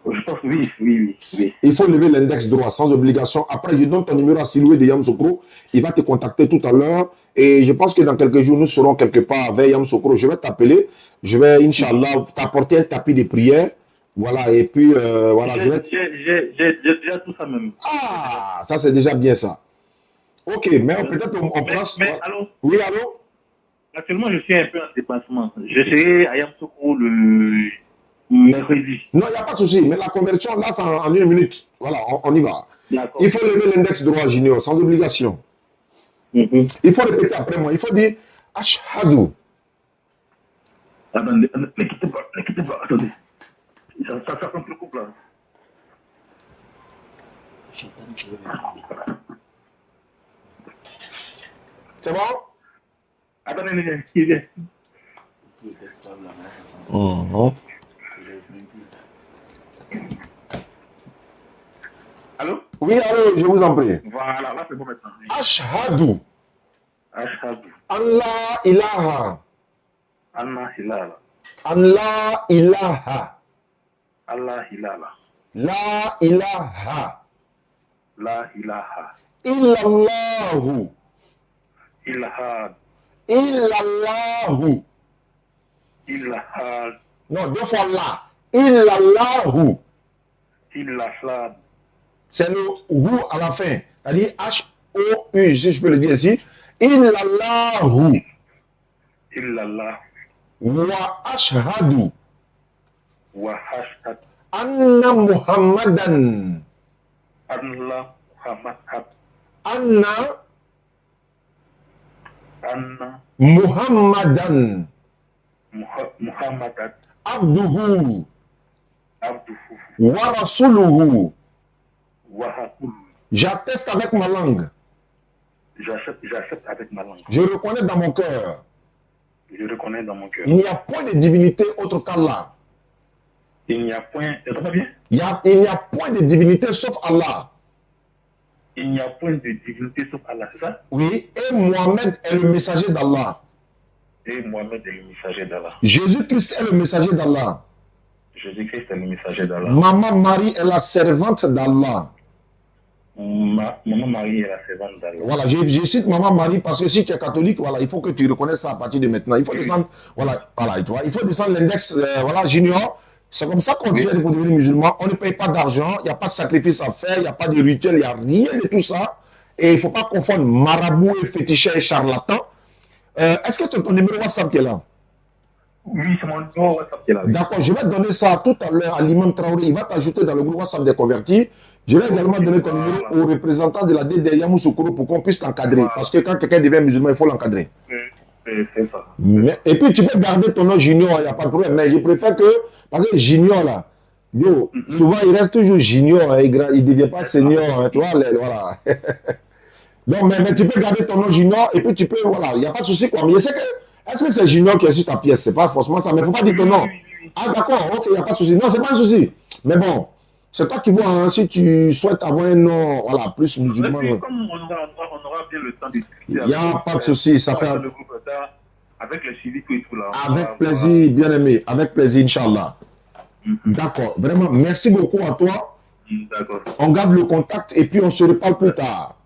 Je pense que oui. Il faut lever l'index droit sans obligation. Après, je donne ton numéro à Siloué de Yamoussoukro. Il va te contacter tout à l'heure. Et je pense que dans quelques jours, nous serons quelque part vers Yamoussoukro. Je vais t'appeler. Je vais, Inch'Allah, t'apporter un tapis de prière. Voilà. Et puis, voilà. J'ai déjà tout ça même. Ah, ça c'est déjà bien ça. Ok, mais peut-être on pense. Mais allô? Oui, allô? Actuellement, je suis un peu en déplacement. Je serai à Yamoussoukro le mercredi. Non, il n'y a pas de souci. Mais la conversion, là, c'est en 1 minute. Voilà, on y va. Il faut lever l'index droit, Junior, sans obligation. Il faut répéter après moi. Il faut dire Ashhadu. Attendez, ne quittez pas, attendez. Ça prend le couple là. C'est bon? Attendez, il vient. Allô? Oui, allô, je vous en prie. Voilà, là c'est bon maintenant. Ashhadu. Ashhadu. Allah ilaha. Allah ilala. Allah ilaha. Allah ilala. La ilaha. La ilaha. Illallahu. Ilahad. Illallahu. Ilahad. Non, deux fois là. Illallahu. Ilahad. C'est le ou à la fin. C'est-à-dire H-O-U, si je peux le dire ici. Illallahu. Illallah. Wa ashhadu. Wa hashad. Anna Muhammadan. Allah Muhammad. Anna Anna Muhammadan. Muhammadan. Abduhu. Abduhu. Wa rasuluhu. Wa hakul. J'atteste avec ma langue. J'accepte avec ma langue. Je reconnais dans mon cœur. Je reconnais dans mon cœur. Il n'y a point de divinité autre qu'Allah. Il n'y a point. Entends-moi bien? Il n'y a point de divinité sauf Allah. Il n'y a point de divinité sauf Allah, c'est ça? Oui, et Mohammed est le messager d'Allah. Et Mohammed est le messager d'Allah. Jésus-Christ est le messager d'Allah. Jésus-Christ est le messager d'Allah. Maman Marie est la servante d'Allah. Maman Marie est la servante d'Allah. Voilà, je cite Maman Marie parce que si tu es catholique, voilà, il faut que tu reconnaisses ça à partir de maintenant. Il faut descendre, voilà, il faut descendre l'index, voilà, junior. C'est comme ça qu'on fait pour devenir musulman. On ne paye pas d'argent, il n'y a pas de sacrifice à faire, il n'y a pas de rituel, il n'y a rien de tout ça. Et il ne faut pas confondre marabout et féticheur et charlatan. Est-ce que tu as ton numéro WhatsApp qui est là? Oui, c'est mon numéro WhatsApp qui est là. Oui. D'accord, je vais donner ça tout à l'heure à l'imam Traoré. Il va t'ajouter dans le groupe WhatsApp des convertis. Je vais également donner ton numéro au représentant de la DD Yamoussoukro pour qu'on puisse t'encadrer. Parce que quand quelqu'un devient musulman, il faut l'encadrer. C'est ça. Et puis tu peux garder ton nom Junior, il n'y a pas de problème. Mais je préfère que, parce que Junior là, yo, souvent il reste toujours Junior, hein, il ne devient pas senior, hein, tu vois, voilà. Donc, mais tu peux garder ton nom Junior et puis tu peux, voilà, il n'y a pas de souci quoi. Mais je sais que, est-ce que c'est Junior qui est sur ta pièce? C'est pas forcément ça, mais il ne faut pas dire ton nom. Ah d'accord, ok, il n'y a pas de souci. Non, c'est pas un souci. Mais bon, c'est toi qui vois, hein, si tu souhaites avoir un nom, voilà, plus musulman. Et puis, comme on aura bien le temps de discuter. Il n'y a pas de souci, ça fait. Le groupe avec le civique et tout là. Avec plaisir, bien aimé, avec plaisir, Inch'Allah. D'accord, vraiment, merci beaucoup à toi. D'accord. On garde le contact et puis on se reparle plus tard.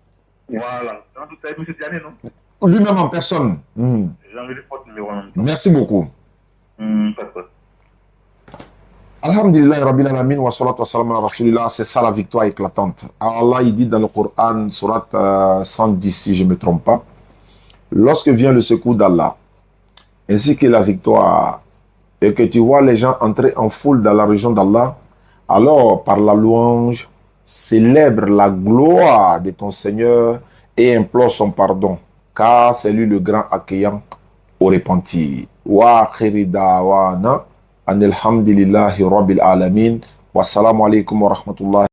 Voilà. En tout cas, M. Diané, non? Lui-même en personne. J'ai envie de porter numéro en même temps. Merci beaucoup. D'accord. Alhamdulillah, Rabbil Alamin, wa salatu wa salam ala Rasulillah, c'est ça la victoire éclatante. Allah, il dit dans le Coran, surat 110, si je ne me trompe pas, lorsque vient le secours d'Allah, ainsi que la victoire, et que tu vois les gens entrer en foule dans la région d'Allah, alors par la louange, célèbre la gloire de ton Seigneur et implore son pardon, car c'est lui le grand accueillant au repentir. Wa khiri da'wana. Alhamdulillahi Rabbil Alamin. Wassalamu alaikum wa rahmatullahi.